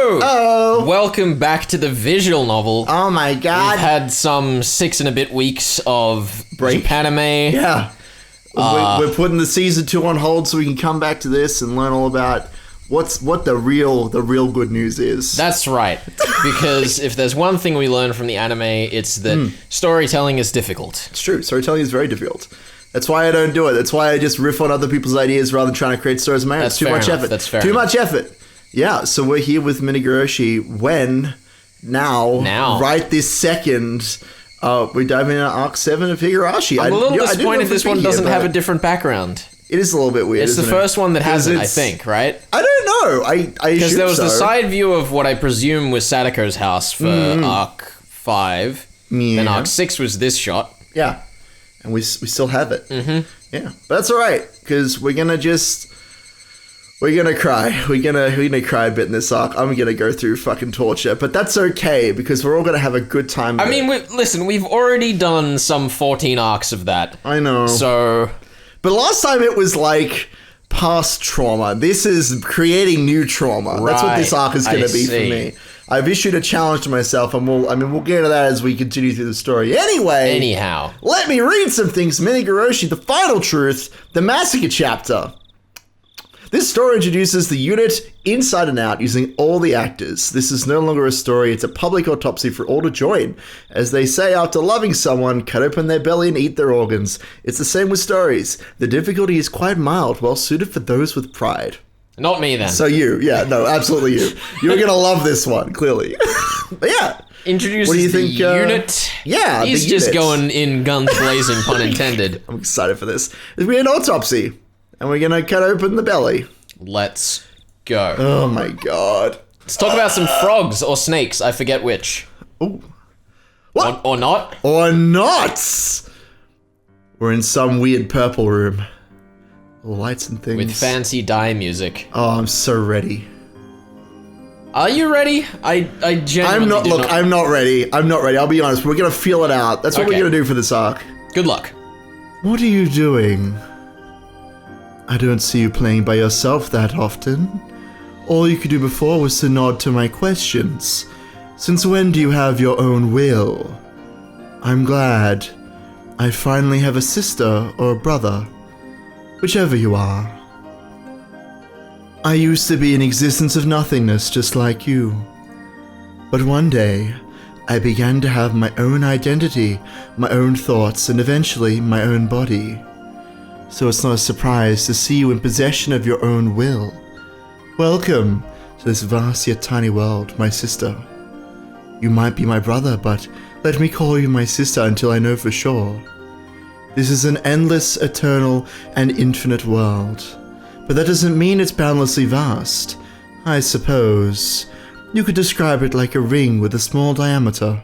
Oh! Welcome back to the visual novel. Oh my god. We've had some 6 and a bit weeks of break. Japanime. Yeah. We're putting the season 2 on hold so we can come back to this and learn all about what the real good news is. That's right. Because if there's one thing we learn from the anime, it's that storytelling is difficult. It's true. Storytelling is very difficult. That's why I don't do it. That's why I just riff on other people's ideas rather than trying to create stories of my own. It's too much effort. That's fair Too enough. much effort. Yeah, so we're here with Minagoroshi when, now, right this second, we dive into Arc 7 of Higurashi. I'm a little disappointed this one doesn't have a different background. It is a little bit weird, It's the first one that hasn't, I think, right? I don't know. I Because there was the side view of what I presume was Sadako's house for Arc 5. Yeah. Then Arc 6 was this shot. Yeah. And we still have it. Mm-hmm. Yeah. But that's all right, because we're going to cry. We're gonna cry a bit in this arc. I'm gonna go through fucking torture, but that's okay because we're all gonna have a good time. I mean, we've already done some 14 arcs of that. I know. So, but last time it was like past trauma. This is creating new trauma. That's what this arc is gonna be for me. I've issued a challenge to myself, and we'll get into that as we continue through the story. Anyhow, let me read some things. Minagoroshi, the final truth, the massacre chapter. This story introduces the unit inside and out using all the actors. This is no longer a story, it's a public autopsy for all to join. As they say, after loving someone, cut open their belly and eat their organs. It's the same with stories. The difficulty is quite mild, well suited for those with pride. not me then. So absolutely you. You're going to love this one, clearly. But yeah. Introduces what do you think, the unit. Yeah, He's the just unit. going in guns blazing, pun intended. I'm excited for this. It'll be an autopsy. And we're going to cut open the belly. Let's go. Oh my god. Let's talk about some frogs or snakes. I forget which. Ooh. What? Or not. Or not! We're in some weird purple room. Lights and things. With fancy dye music. Oh, I'm so ready. Are you ready? I genuinely I'm not ready. I'm not ready. I'll be honest. We're going to feel it out. That's what we're going to do for this arc. Good luck. What are you doing? I don't see you playing by yourself that often. All you could do before was to nod to my questions. Since when do you have your own will? I'm glad. I finally have a sister or a brother. Whichever you are. I used to be an existence of nothingness just like you. But one day, I began to have my own identity, my own thoughts, and eventually my own body. So it's not a surprise to see you in possession of your own will. Welcome to this vast yet tiny world, my sister. You might be my brother, but let me call you my sister until I know for sure. This is an endless, eternal, and infinite world. But that doesn't mean it's boundlessly vast. I suppose you could describe it like a ring with a small diameter.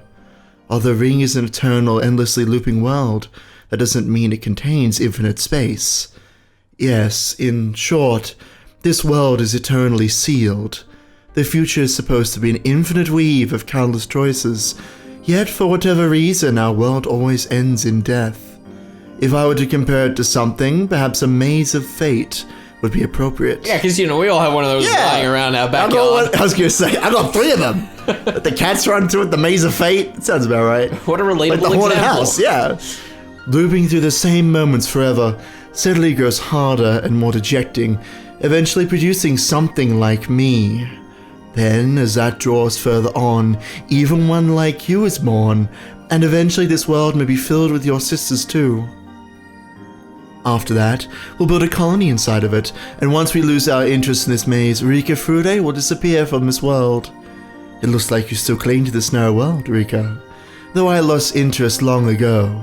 While the ring is an eternal, endlessly looping world, that doesn't mean it contains infinite space. Yes, in short, this world is eternally sealed. The future is supposed to be an infinite weave of countless choices, yet for whatever reason our world always ends in death. If I were to compare it to something, perhaps a maze of fate would be appropriate. Yeah, because, we all have one of those lying around our backyard. I was going to say, I got 3 of them. The cats run through it, the maze of fate. It sounds about right. What a relatable example. Like the haunted example. house, yeah. Looping through the same moments forever, steadily grows harder and more dejecting, eventually producing something like me. Then, as that draws further on, even one like you is born, and eventually this world may be filled with your sisters too. After that, we'll build a colony inside of it, and once we lose our interest in this maze, Rika Frude will disappear from this world. It looks like you still cling to this narrow world, Rika, though I lost interest long ago,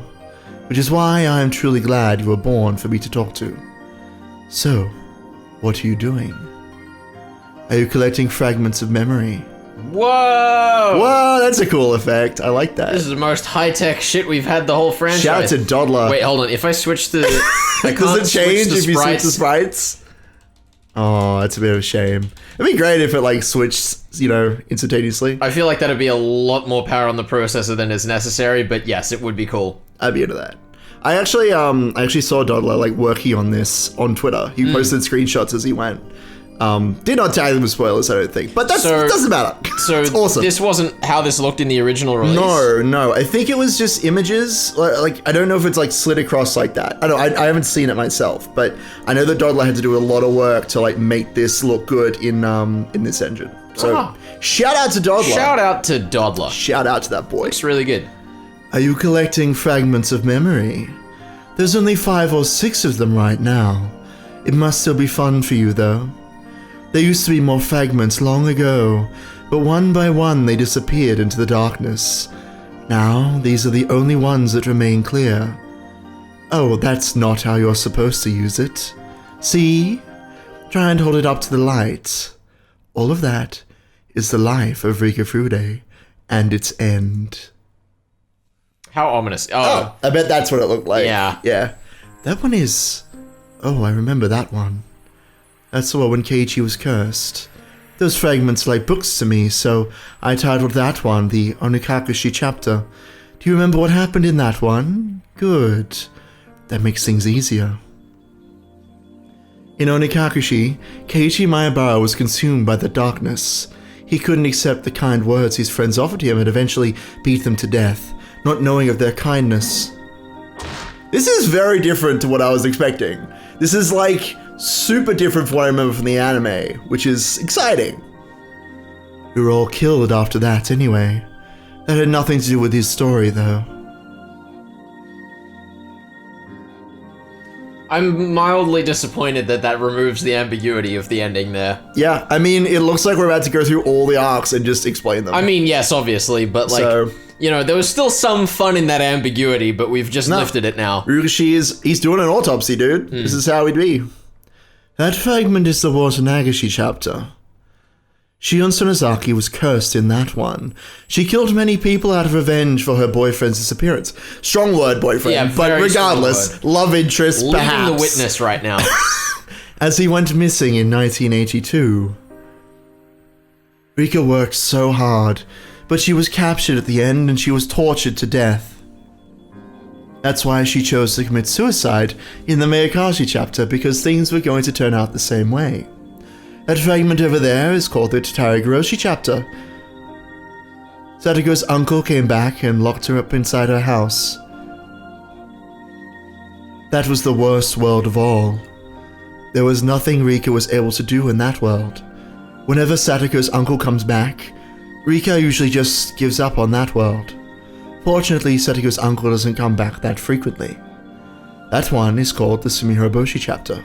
which is why I am truly glad you were born for me to talk to. So, what are you doing? Are you collecting fragments of memory? Whoa! Whoa, that's a cool effect. I like that. This is the most high-tech shit we've had the whole franchise. Shout out to Dodler. Wait, hold on. If I switch the... Does it change if you switch the sprites? Oh, that's a bit of a shame. It'd be great if it, switched, instantaneously. I feel like that'd be a lot more power on the processor than is necessary, but yes, it would be cool. I'd be into that. I actually saw Dodler, working on this on Twitter. He posted screenshots as he went. Did not tag them with spoilers, I don't think. But that doesn't matter. So it's awesome. This wasn't how this looked in the original release? No. I think it was just images. Like, I don't know if it's like slid across like that. I haven't seen it myself, but I know that Dodler had to do a lot of work to like make this look good in this engine. So shout out to Dodler. Shout out to Dodler. Shout out to that boy. It's really good. Are you collecting fragments of memory? There's only 5 or 6 of them right now. It must still be fun for you though. There used to be more fragments long ago, but one by one they disappeared into the darkness. Now, these are the only ones that remain clear. Oh, that's not how you're supposed to use it. See? Try and hold it up to the light. All of that is the life of Rika Fude and its end. How ominous. Oh, I bet that's what it looked like. Yeah. That one is... Oh, I remember that one. That's the one when Keiichi was cursed. Those fragments are like books to me, so I titled that one the Onikakushi chapter. Do you remember what happened in that one? Good. That makes things easier. In Onikakushi, Keiichi Maebara was consumed by the darkness. He couldn't accept the kind words his friends offered him and eventually beat them to death, not knowing of their kindness. This is very different to what I was expecting. This is like super different from what I remember from the anime, which is exciting. We were all killed after that anyway. That had nothing to do with his story though. I'm mildly disappointed that removes the ambiguity of the ending there. Yeah, I mean, it looks like we're about to go through all the arcs and just explain them. I mean, yes, obviously, but like, there was still some fun in that ambiguity, but we've just lifted it now. Higurashi he's doing an autopsy, dude. This is how he'd be. That fragment is the Watanagashi chapter. Shion Sonozaki was cursed in that one. She killed many people out of revenge for her boyfriend's disappearance. Strong word, boyfriend. Yeah, but regardless, love interest, Leading perhaps. the witness right now. As he went missing in 1982. Rika worked so hard, but she was captured at the end and she was tortured to death. That's why she chose to commit suicide in the Minagoroshi chapter, because things were going to turn out the same way. That fragment over there is called the Higurashi chapter. Satoko's uncle came back and locked her up inside her house. That was the worst world of all. There was nothing Rika was able to do in that world. Whenever Satoko's uncle comes back, Rika usually just gives up on that world. Fortunately, Satoko's uncle doesn't come back that frequently. That one is called the Sumihiroboshi chapter.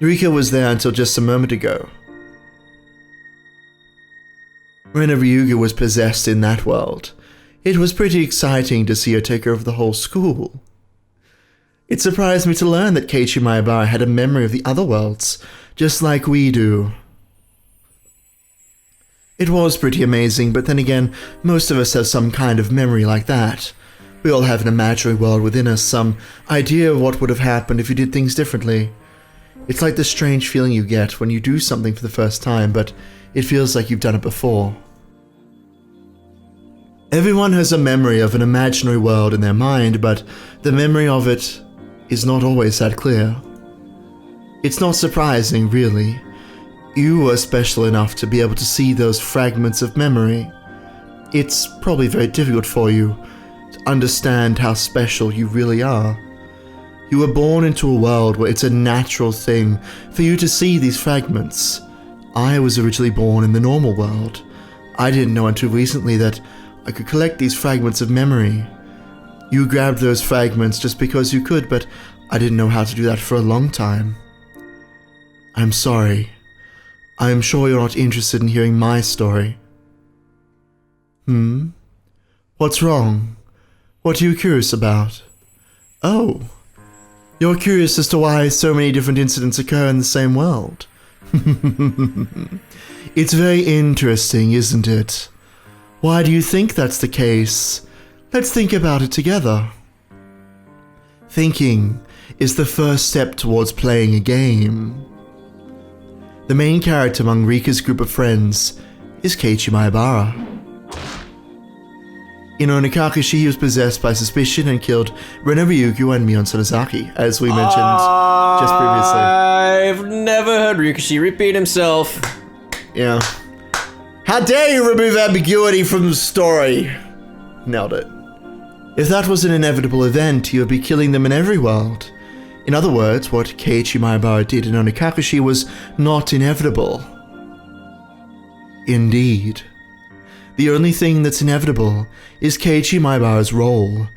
Rika was there until just a moment ago. When Ryuga was possessed in that world, it was pretty exciting to see her take over the whole school. It surprised me to learn that Keiichi Maebara had a memory of the other worlds, just like we do. It was pretty amazing, but then again, most of us have some kind of memory like that. We all have an imaginary world within us, some idea of what would have happened if you did things differently. It's like the strange feeling you get when you do something for the first time, but it feels like you've done it before. Everyone has a memory of an imaginary world in their mind, but the memory of it is not always that clear. It's not surprising, really. You are special enough to be able to see those fragments of memory. It's probably very difficult for you to understand how special you really are. You were born into a world where it's a natural thing for you to see these fragments. I was originally born in the normal world. I didn't know until recently that I could collect these fragments of memory. You grabbed those fragments just because you could, but I didn't know how to do that for a long time. I'm sorry. I am sure you're not interested in hearing my story. What's wrong? What are you curious about? Oh, you're curious as to why so many different incidents occur in the same world. It's very interesting, isn't it? Why do you think that's the case? Let's think about it together. Thinking is the first step towards playing a game. The main character among Rika's group of friends is Keiichi Maebara. In Onikakushi, he was possessed by suspicion and killed Rena Ryugu and Mion Sonozaki, as we mentioned just previously. I've never heard Ryukishi repeat himself. Yeah. How dare you remove ambiguity from the story? Nailed it. If that was an inevitable event, he would be killing them in every world. In other words, what Keiichi Maebara did in Onikakushi was not inevitable. Indeed. The only thing that's inevitable is Keiichi Maebara's role.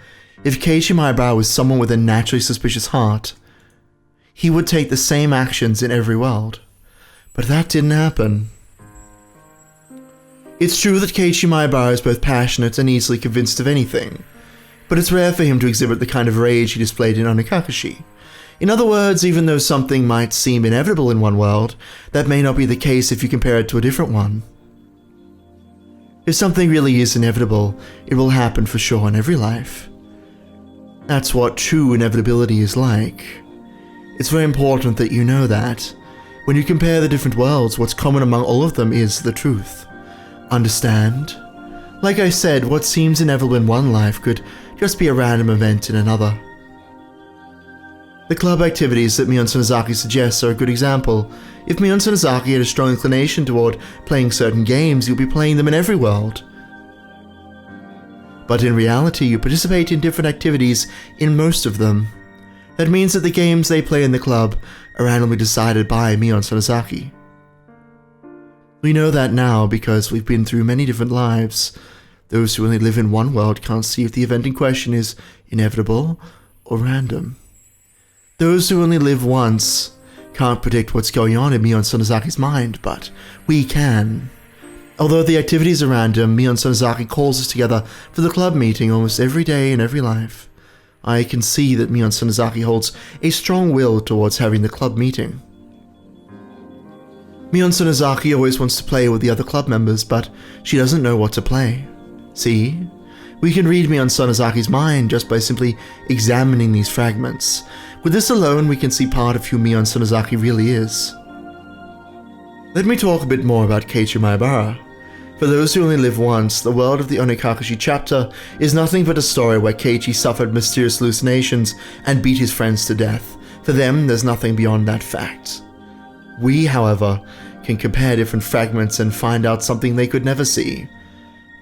If Keiichi Maebara was someone with a naturally suspicious heart, he would take the same actions in every world. But that didn't happen. It's true that Keiichi Maebara is both passionate and easily convinced of anything, but it's rare for him to exhibit the kind of rage he displayed in Onikakushi. In other words, even though something might seem inevitable in one world, that may not be the case if you compare it to a different one. If something really is inevitable, it will happen for sure in every life. That's what true inevitability is like. It's very important that you know that. When you compare the different worlds, what's common among all of them is the truth. Understand? Like I said, what seems inevitable in one life could just be a random event in another. The club activities that Mion Sonozaki suggests are a good example. If Mion Sonozaki had a strong inclination toward playing certain games, you'll be playing them in every world. But in reality, you participate in different activities in most of them. That means that the games they play in the club are randomly decided by Mion Sonozaki. We know that now because we've been through many different lives. Those who only live in one world can't see if the event in question is inevitable or random. Those who only live once can't predict what's going on in Mion Sonozaki's mind, but we can. Although the activities are random, Mion Sonozaki calls us together for the club meeting almost every day in every life. I can see that Mion Sonozaki holds a strong will towards having the club meeting. Mion Sonozaki always wants to play with the other club members, but she doesn't know what to play. See? We can read Mion Sonozaki's mind just by simply examining these fragments. With this alone, we can see part of who Mion Sonozaki really is. Let me talk a bit more about Keiichi Maebara. For those who only live once, the world of the Onikakushi chapter is nothing but a story where Keiichi suffered mysterious hallucinations and beat his friends to death. For them, there's nothing beyond that fact. We, however, can compare different fragments and find out something they could never see.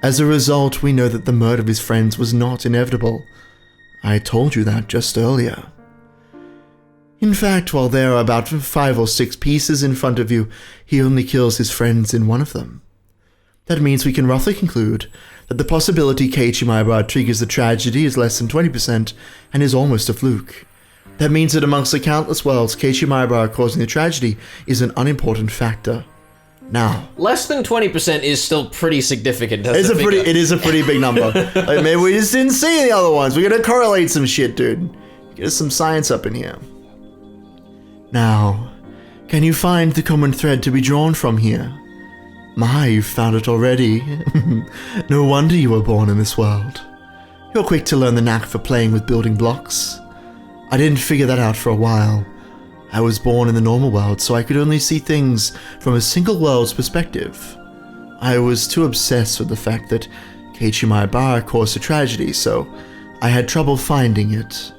As a result, we know that the murder of his friends was not inevitable. I told you that just earlier. In fact, while there are about 5 or 6 pieces in front of you, he only kills his friends in one of them. That means we can roughly conclude that the possibility Keiichi Maebara triggers the tragedy is less than 20% and is almost a fluke. That means that amongst the countless worlds, Keiichi Maebara causing the tragedy is an unimportant factor. Now, less than 20% is still pretty significant. It is a pretty big number. Like, maybe we just didn't see the other ones. We gotta correlate some shit, dude. Get some science up in here. Now, can you find the common thread to be drawn from here? My, you've found it already. No wonder you were born in this world. You're quick to learn the knack for playing with building blocks. I didn't figure that out for a while. I was born in the normal world, so I could only see things from a single world's perspective. I was too obsessed with the fact that Keiichi Maebara caused a tragedy, so I had trouble finding it.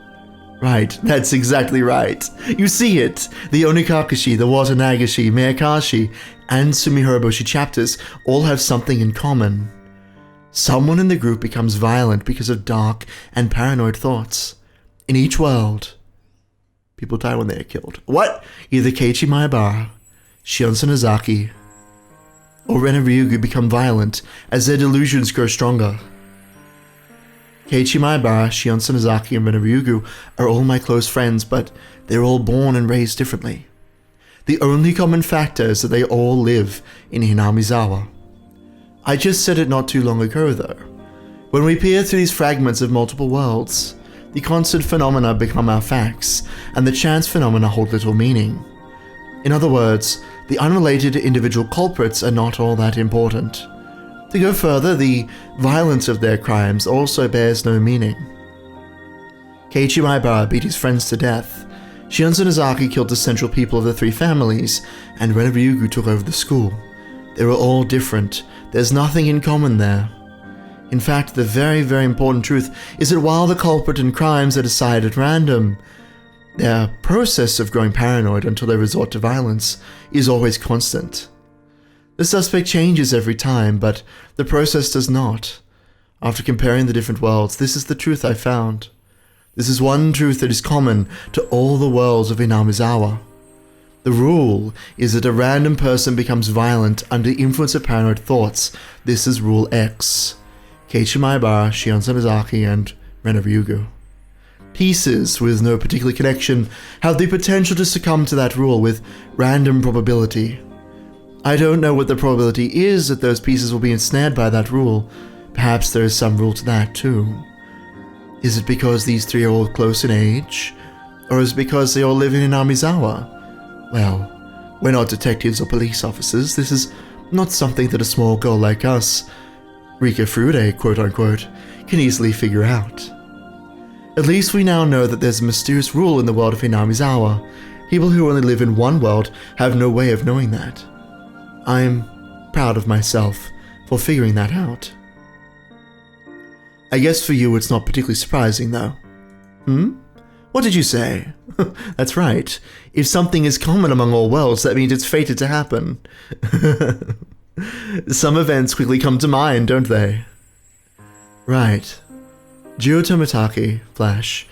Right, that's exactly right. You see it. The Onikakushi, the Watanagashi, Miyakashi, and Sumihoroboshi chapters all have something in common. Someone in the group becomes violent because of dark and paranoid thoughts. In each world, people die when they are killed. What? Either Keiichi Maebara, Shion Sonozaki, or Ren and Ryugu become violent as their delusions grow stronger. Keiichi Maebara, Shion Sonozaki, and Ren and Ryugu are all my close friends, but they're all born and raised differently. The only common factor is that they all live in Hinamizawa. I just said it not too long ago, though. When we peer through these fragments of multiple worlds, the constant phenomena become our facts, and the chance phenomena hold little meaning. In other words, the unrelated individual culprits are not all that important. To go further, the violence of their crimes also bears no meaning. Keiichi Maebara beat his friends to death. Shion Sonozaki killed the central people of the 3 families, and Ren Ryugu took over the school. They were all different. There's nothing in common there. In fact, the very, very important truth is that while the culprit and crimes are decided at random, their process of growing paranoid until they resort to violence is always constant. The suspect changes every time, but the process does not. After comparing the different worlds, this is the truth I found. This is one truth that is common to all the worlds of Inamizawa. The rule is that a random person becomes violent under the influence of paranoid thoughts. This is Rule X. Keiichi Maebara, Shion Sonozaki, and Rena Ryugu. Pieces with no particular connection have the potential to succumb to that rule with random probability. I don't know what the probability is that those pieces will be ensnared by that rule. Perhaps there is some rule to that too. Is it because these three are all close in age? Or is it because they all live in Inamizawa? Well, we're not detectives or police officers. This is not something that a small girl like us, Rika Furude, quote-unquote, can easily figure out. At least we now know that there's a mysterious rule in the world of Inamizawa. People who only live in one world have no way of knowing that. I'm proud of myself for figuring that out. I guess for you it's not particularly surprising, though. What did you say? That's right. If something is common among all worlds, that means it's fated to happen. Some events quickly come to mind, don't they? Right. Jiro Tomitake, Flash,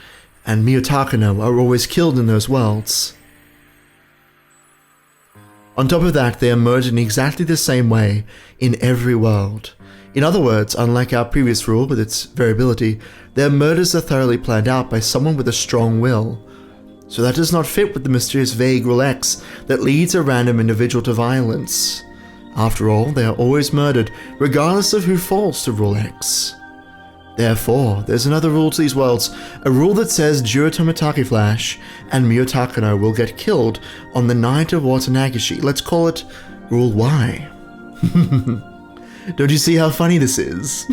and Mio Takano are always killed in those worlds. On top of that, they are murdered in exactly the same way in every world. In other words, unlike our previous rule with its variability, their murders are thoroughly planned out by someone with a strong will. So that does not fit with the mysterious vague Rule X that leads a random individual to violence. After all, they are always murdered, regardless of who falls to Rule X. Therefore, there's another rule to these worlds, a rule that says Jiro Tomitake Flash and Mio Takano will get killed on the night of Watanagashi. Let's call it Rule Y. Don't you see how funny this is?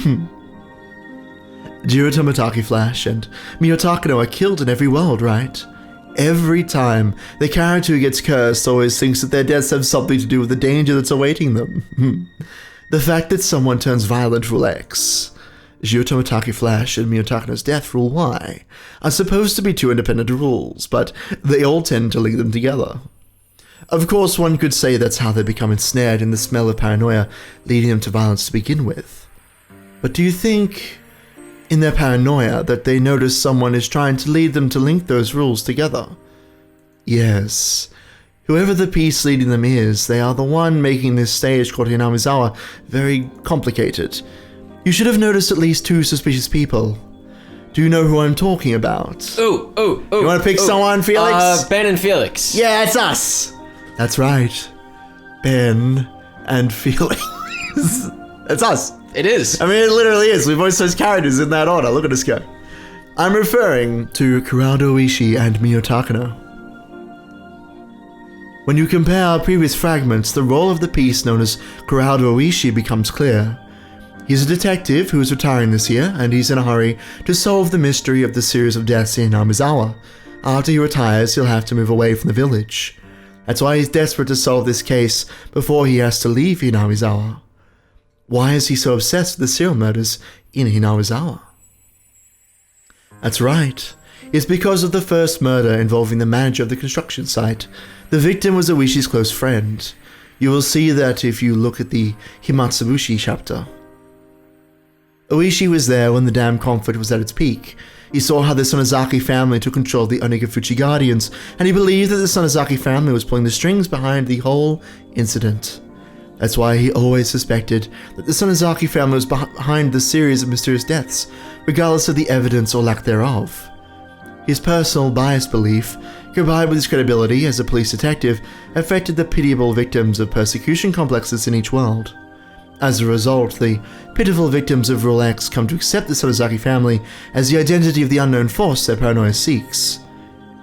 Jiro Tomitake Flash and Mio Takano are killed in every world, right? Every time, the character who gets cursed always thinks that their deaths have something to do with the danger that's awaiting them. The fact that someone turns violent, Rule X. Jiro Tomitake Flash and Mio Takano's death, Rule Y, are supposed to be two independent rules, but they all tend to link them together. Of course, one could say that's how they become ensnared in the smell of paranoia, leading them to violence to begin with. But do you think, in their paranoia, that they notice someone is trying to lead them to link those rules together? Yes. Whoever the piece leading them is, they are the one making this stage called Inamizawa very complicated. You should have noticed at least two suspicious people. Do you know who I'm talking about? Oh. You want to pick someone, Felix? Ben and Felix. Yeah, it's us. That's right. Ben and Felix. It's us. It is. I mean, it literally is. We voiced those characters in that order. Look at us go. I'm referring to Kurado Oishi and Mio Takano. When you compare our previous fragments, the role of the piece known as Kurado Oishi becomes clear. He's a detective who is retiring this year, and he's in a hurry to solve the mystery of the series of deaths in Inamizawa. After he retires, he'll have to move away from the village. That's why he's desperate to solve this case before he has to leave Inamizawa. Why is he so obsessed with the serial murders in Inamizawa? That's right. It's because of the first murder involving the manager of the construction site. The victim was Oishi's close friend. You will see that if you look at the Himatsubushi chapter. Oishi was there when the dam conflict was at its peak. He saw how the Sonozaki family took control of the Onigafuchi Guardians, and he believed that the Sonozaki family was pulling the strings behind the whole incident. That's why he always suspected that the Sonozaki family was behind the series of mysterious deaths, regardless of the evidence or lack thereof. His personal biased belief, combined with his credibility as a police detective, affected the pitiable victims of persecution complexes in each world. As a result, the pitiful victims of Rule X come to accept the Sonozaki family as the identity of the unknown force their paranoia seeks.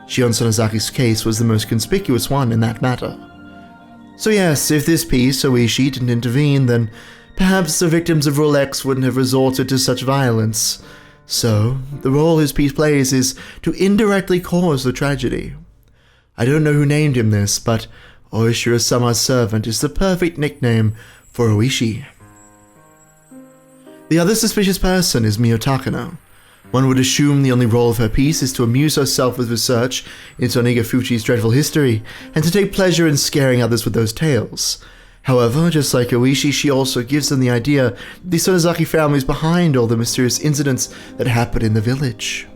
Shion Sonozaki's case was the most conspicuous one in that matter. So yes, if this piece, Oishi, didn't intervene, then perhaps the victims of Rule X wouldn't have resorted to such violence. So, the role his piece plays is to indirectly cause the tragedy. I don't know who named him this, but Oishiro-sama's servant is the perfect nickname for Oishi. The other suspicious person is Mio Takano. One would assume the only role of her piece is to amuse herself with research into Onigafuchi's dreadful history, and to take pleasure in scaring others with those tales. However, just like Oishi, she also gives them the idea that the Sonozaki family is behind all the mysterious incidents that happen in the village.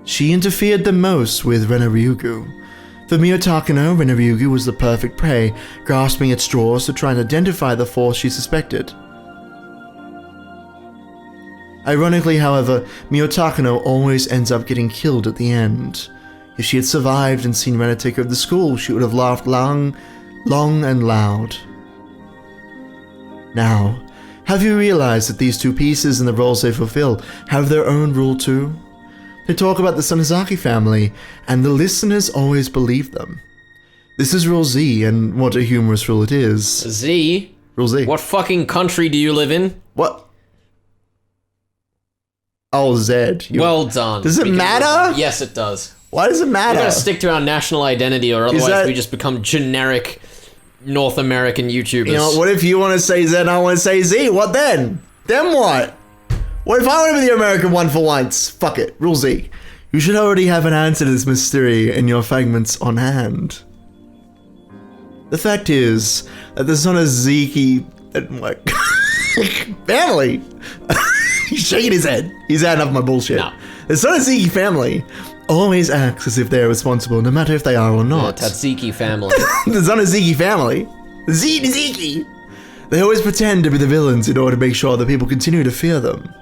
She interfered the most with Renaryugu. For Mio Takano, Renaryugu was the perfect prey, grasping at straws to try and identify the force she suspected. Ironically, however, Mio Takano always ends up getting killed at the end. If she had survived and seen Rena take over the school, she would have laughed long and loud. Now, have you realized that these two pieces and the roles they fulfill have their own rule too? They talk about the Sonozaki family, and the listeners always believe them. This is Rule Z, and what a humorous rule it is. Z? Rule Z. What fucking country do you live in? What? Oh, Zed. Well done. Does it matter? Yes, it does. Why does it matter? We gotta stick to our national identity, or otherwise we just become generic North American YouTubers. You know, what if you want to say Z and I want to say Z? What then? Then what? What if I want to be the American one for once? Fuck it. Rule Z. You should already have an answer to this mystery in your fragments on hand. The fact is that the Sonozaki family. He's shaking his head. He's had enough of my bullshit. No. The Sonozaki family always acts as if they're responsible, no matter if they are or not. The Tatsiki family. The Sonozaki family. The Ziki. They always pretend to be the villains in order to make sure that people continue to fear them.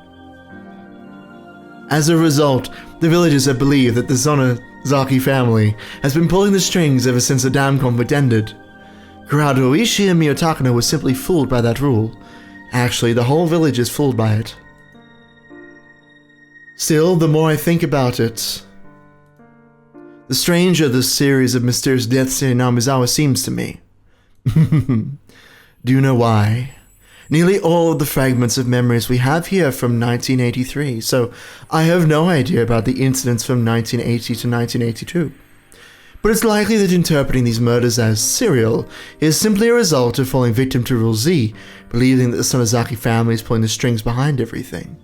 As a result, the villagers have believed that the Sonozaki family has been pulling the strings ever since the dam conflict ended. Kurado Oishi and Mio Takano were simply fooled by that rule. Actually, the whole village is fooled by it. Still, the more I think about it, the stranger this series of mysterious deaths in Namizawa seems to me. Do you know why? Nearly all of the fragments of memories we have here from 1983, so I have no idea about the incidents from 1980 to 1982. But it's likely that interpreting these murders as serial is simply a result of falling victim to Rule Z, believing that the Sonozaki family is pulling the strings behind everything.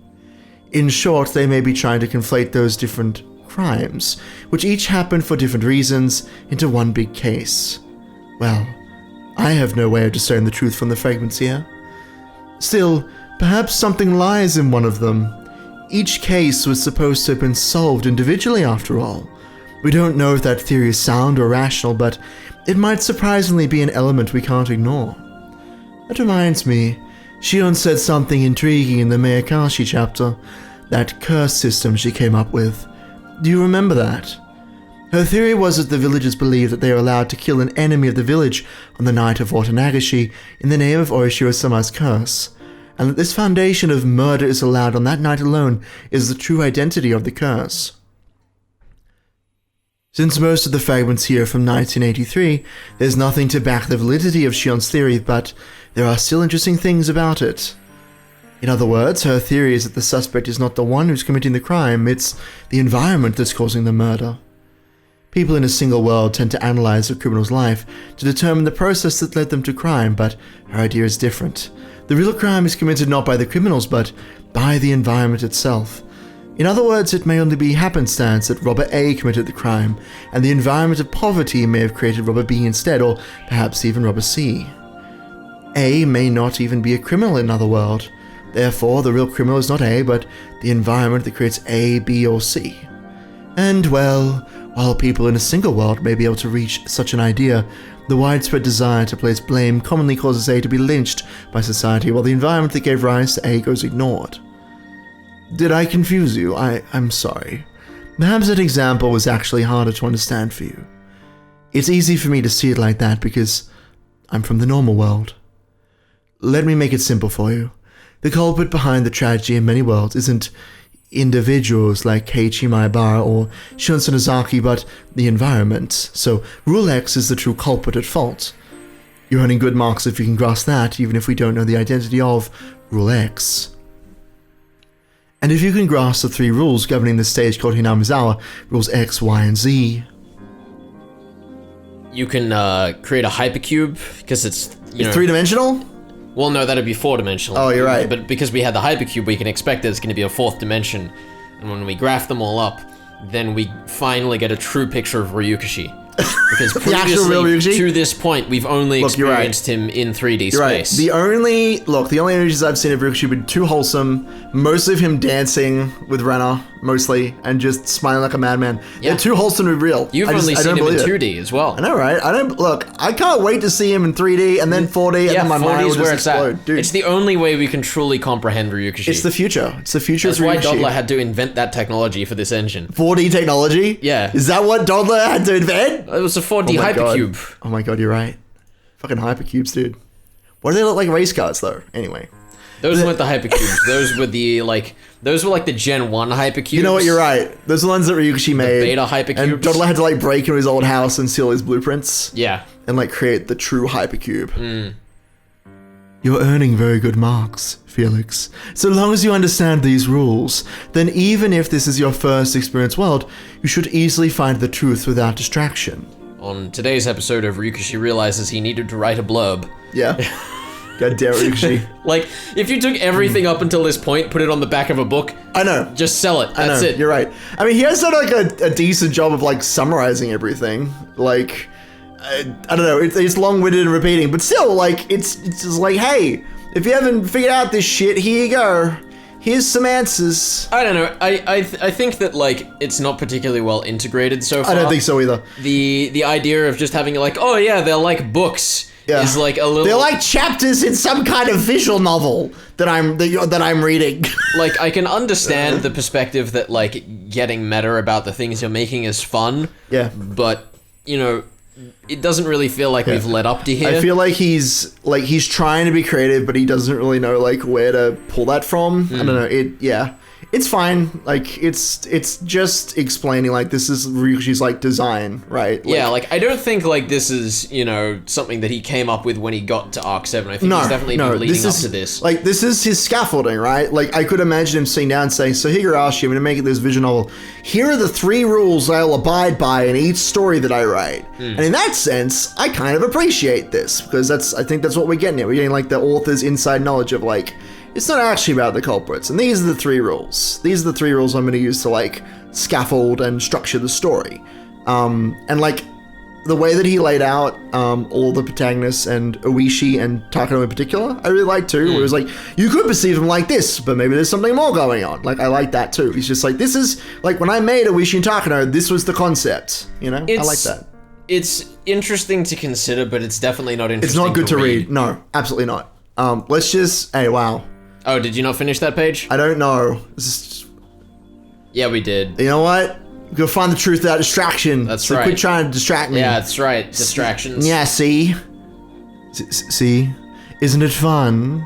In short, they may be trying to conflate those different crimes, which each happened for different reasons, into one big case. Well, I have no way of discerning the truth from the fragments here. Still, perhaps something lies in one of them. Each case was supposed to have been solved individually after all. We don't know if that theory is sound or rational, but it might surprisingly be an element we can't ignore. That reminds me, Shion said something intriguing in the Miyakashi chapter, that curse system she came up with. Do you remember that? Her theory was that the villagers believed that they are allowed to kill an enemy of the village on the night of Watanagashi in the name of Orishiro-sama's curse, and that this foundation of murder is allowed on that night alone is the true identity of the curse. Since most of the fragments here are from 1983, there's nothing to back the validity of Shion's theory, but there are still interesting things about it. In other words, her theory is that the suspect is not the one who's committing the crime, it's the environment that's causing the murder. People in a single world tend to analyze a criminal's life to determine the process that led them to crime, but her idea is different. The real crime is committed not by the criminals, but by the environment itself. In other words, it may only be happenstance that robber A committed the crime, and the environment of poverty may have created robber B instead, or perhaps even robber C. A may not even be a criminal in another world. Therefore, the real criminal is not A, but the environment that creates A, B, or C. And, well, while people in a single world may be able to reach such an idea, the widespread desire to place blame commonly causes A to be lynched by society, while the environment that gave rise to A goes ignored. Did I confuse you? I'm sorry. Perhaps that example was actually harder to understand for you. It's easy for me to see it like that because I'm from the normal world. Let me make it simple for you. The culprit behind the tragedy in many worlds isn't individuals like Keiichi Maebara or Shion Sonozaki, but the environment. So Rule X is the true culprit at fault. You're earning good marks if you can grasp that, even if we don't know the identity of Rule X. And if you can grasp the three rules governing the stage called Hinamizawa, rules X, Y, and Z. You can create a hypercube, because it's, It's three-dimensional? Well, no, that'd be 4-dimensional. Oh, you're right. But because we had the Hypercube, we can expect there's going to be a 4th dimension. And when we graph them all up, then we finally get a true picture of Ryukashi. Because The actual real previously, Ryukashi? to this point, we've only experienced him in 3D Right. space. The only images I've seen of Ryukashi have been too wholesome. Mostly of him dancing with Renna, mostly, and just smiling like a madman. Yeah. They're too wholesome to be real. You've only seen him in 2D as well. I know, right? I can't wait to see him in 3D and then 4D, and then my mind will just explode. Dude, It's the only way we can truly comprehend Ryukashi. it's the future. It's the future That's of why Ryukashi. Dodler had to invent that technology for this engine. 4D technology? Yeah. Is that what Dodler had to invent? It was a 4D my God. Hypercube. Oh my god, you're right. Fucking Hypercubes, dude. Why do they look like race cars, though? Anyway. Those weren't the Hypercubes. Those were the Gen 1 Hypercubes. You know what, you're right. Those are the ones that Ryukashi made. Beta Hypercubes. And Dodler had to, like, break into his old house and steal his blueprints. Yeah. And, like, create the true Hypercube. You're earning very good marks, Felix. So long as you understand these rules, then even if this is your first experience world, you should easily find the truth without distraction. On today's episode of Ryukashi realizes he needed to write a blurb. Yeah. God damn it, Ryukashi. Like, if you took everything up until this point, put it on the back of a book, I know. just sell it. I know, That's it. You're right. I mean, he has done like a decent job of like summarizing everything. Like, I don't know. It's long-winded and repeating, but still, like, it's just like, hey, if you haven't figured out this shit, here you go. Here's some answers. I don't know. I think that, like, it's not particularly well integrated so far. I don't think so either. The idea of just having, like, oh yeah, they're like books is like a little... They're like chapters in some kind of visual novel that I'm reading. Like, I can understand the perspective that, like, getting meta about the things you're making is fun. Yeah. But, you know, it doesn't really feel like we've led up to here. I feel like he's trying to be creative, but he doesn't really know like where to pull that from. I don't know. It's fine. Like it's just explaining like this is Ryukashi's like design, right? Like, yeah, like I don't think like this is, you know, something that he came up with when he got to Arc 7. I think he's definitely been leading up to this. Like this is his scaffolding, right? Like I could imagine him sitting down and saying, "So Higurashi, I'm going to make this visual novel. Here are the 3 rules I'll abide by in each story that I write." And in that sense, I kind of appreciate this because I think that's what we're getting here. We're getting like the author's inside knowledge of like, it's not actually about the culprits, and these are the 3 rules. These are the 3 rules I'm going to use to like scaffold and structure the story. And like the way that he laid out all the protagonists and Oishi and Takano in particular, I really like too. Where it was like you could perceive him like this, but maybe there's something more going on. Like I like that too. He's just like, this is like when I made Oishi and Takano, this was the concept. You know, I like that. It's interesting to consider, but it's definitely not interesting. It's not good to read. No, absolutely not. Let's just. Hey, wow. Oh, did you not finish that page? I don't know. This is, Yeah, we did. you know what? Go find the truth without distraction. That's so right. Quit trying to distract me. Yeah, that's right. Distractions. Yeah, see? See? Isn't it fun?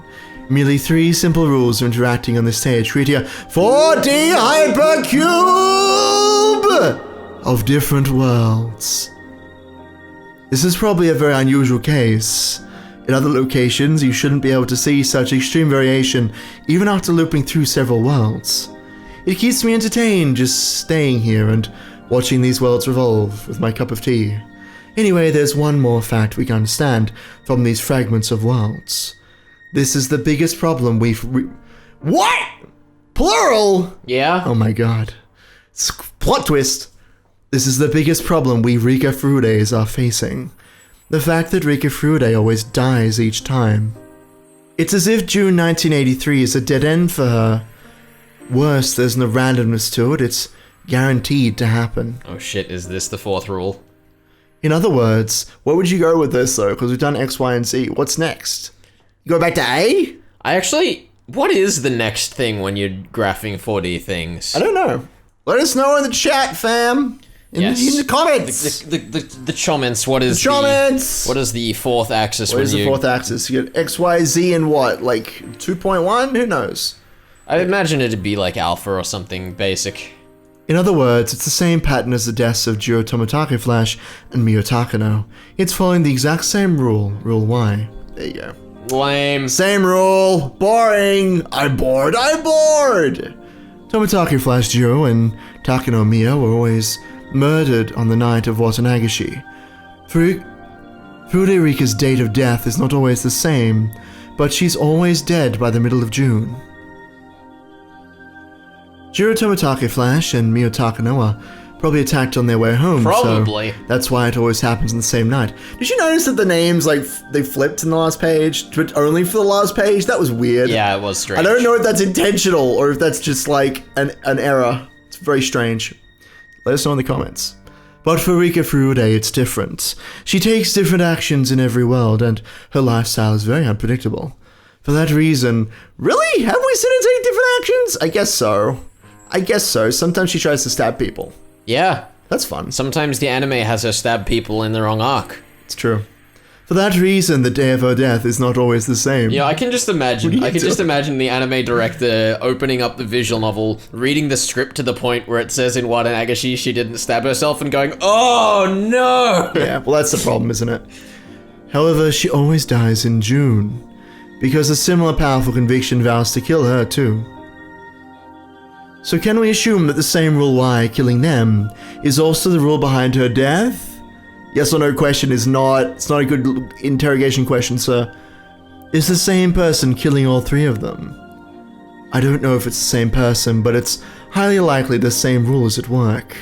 Merely 3 simple rules of interacting on the stage create a 4D Hypercube of different worlds. This is probably a very unusual case. In other locations, you shouldn't be able to see such extreme variation even after looping through several worlds. It keeps me entertained just staying here and watching these worlds revolve with my cup of tea. Anyway, there's one more fact we can understand from these fragments of worlds. This is the biggest problem What? Plural? Yeah? Oh my god. Plot twist. This is the biggest problem we Rika Furudes are facing. The fact that Rika Furude always dies each time. It's as if June 1983 is a dead end for her. Worse, there's no randomness to it, it's guaranteed to happen. Oh shit, is this the 4th rule? In other words, where would you go with this though? Because we've done X, Y, and Z. What's next? You go back to A? What is the next thing when you're graphing 4D things? I don't know. Let us know in the chat, fam. In the comments. The comments. What is the comments? What is the 4th axis? What is the 4th axis? You get X, Y, Z, and what? Like 2.1? Who knows? I imagine it'd be like alpha or something basic. In other words, it's the same pattern as the deaths of Jiro Tomotage Flash and Mio Takano. It's following the exact same rule, Rule Y. There you go. Lame. Same rule. Boring. I'm bored. Tomotage Flash Jiro and Takano Mio were always murdered on the night of Watanagashi. Furude Rika's date of death is not always the same, but she's always dead by the middle of June. Jiro Tomitake Flash and Mio Takanoa probably attacked on their way home. Probably. So that's why it always happens on the same night. Did you notice that the names, like, they flipped in the last page, but only for the last page? That was weird. Yeah, it was strange. I don't know if that's intentional or if that's just, like, an error. It's very strange. Let us know in the comments. But for Rika Furude, it's different. She takes different actions in every world, and her lifestyle is very unpredictable. For that reason, really? Have we seen her take different actions? I guess so. Sometimes she tries to stab people. Yeah. That's fun. Sometimes the anime has her stab people in the wrong arc. It's true. For that reason, the day of her death is not always the same. Yeah, I can just imagine the anime director opening up the visual novel, reading the script to the point where it says in Watanagashi she didn't stab herself and going, "Oh no!" Yeah, well that's the problem, isn't it? However, she always dies in June, because a similar powerful conviction vows to kill her too. So can we assume that the same rule why killing them is also the rule behind her death? Yes or no question is it's not a good interrogation question, sir. Is the same person killing all three of them? I don't know if it's the same person, but it's highly likely the same rule is at work.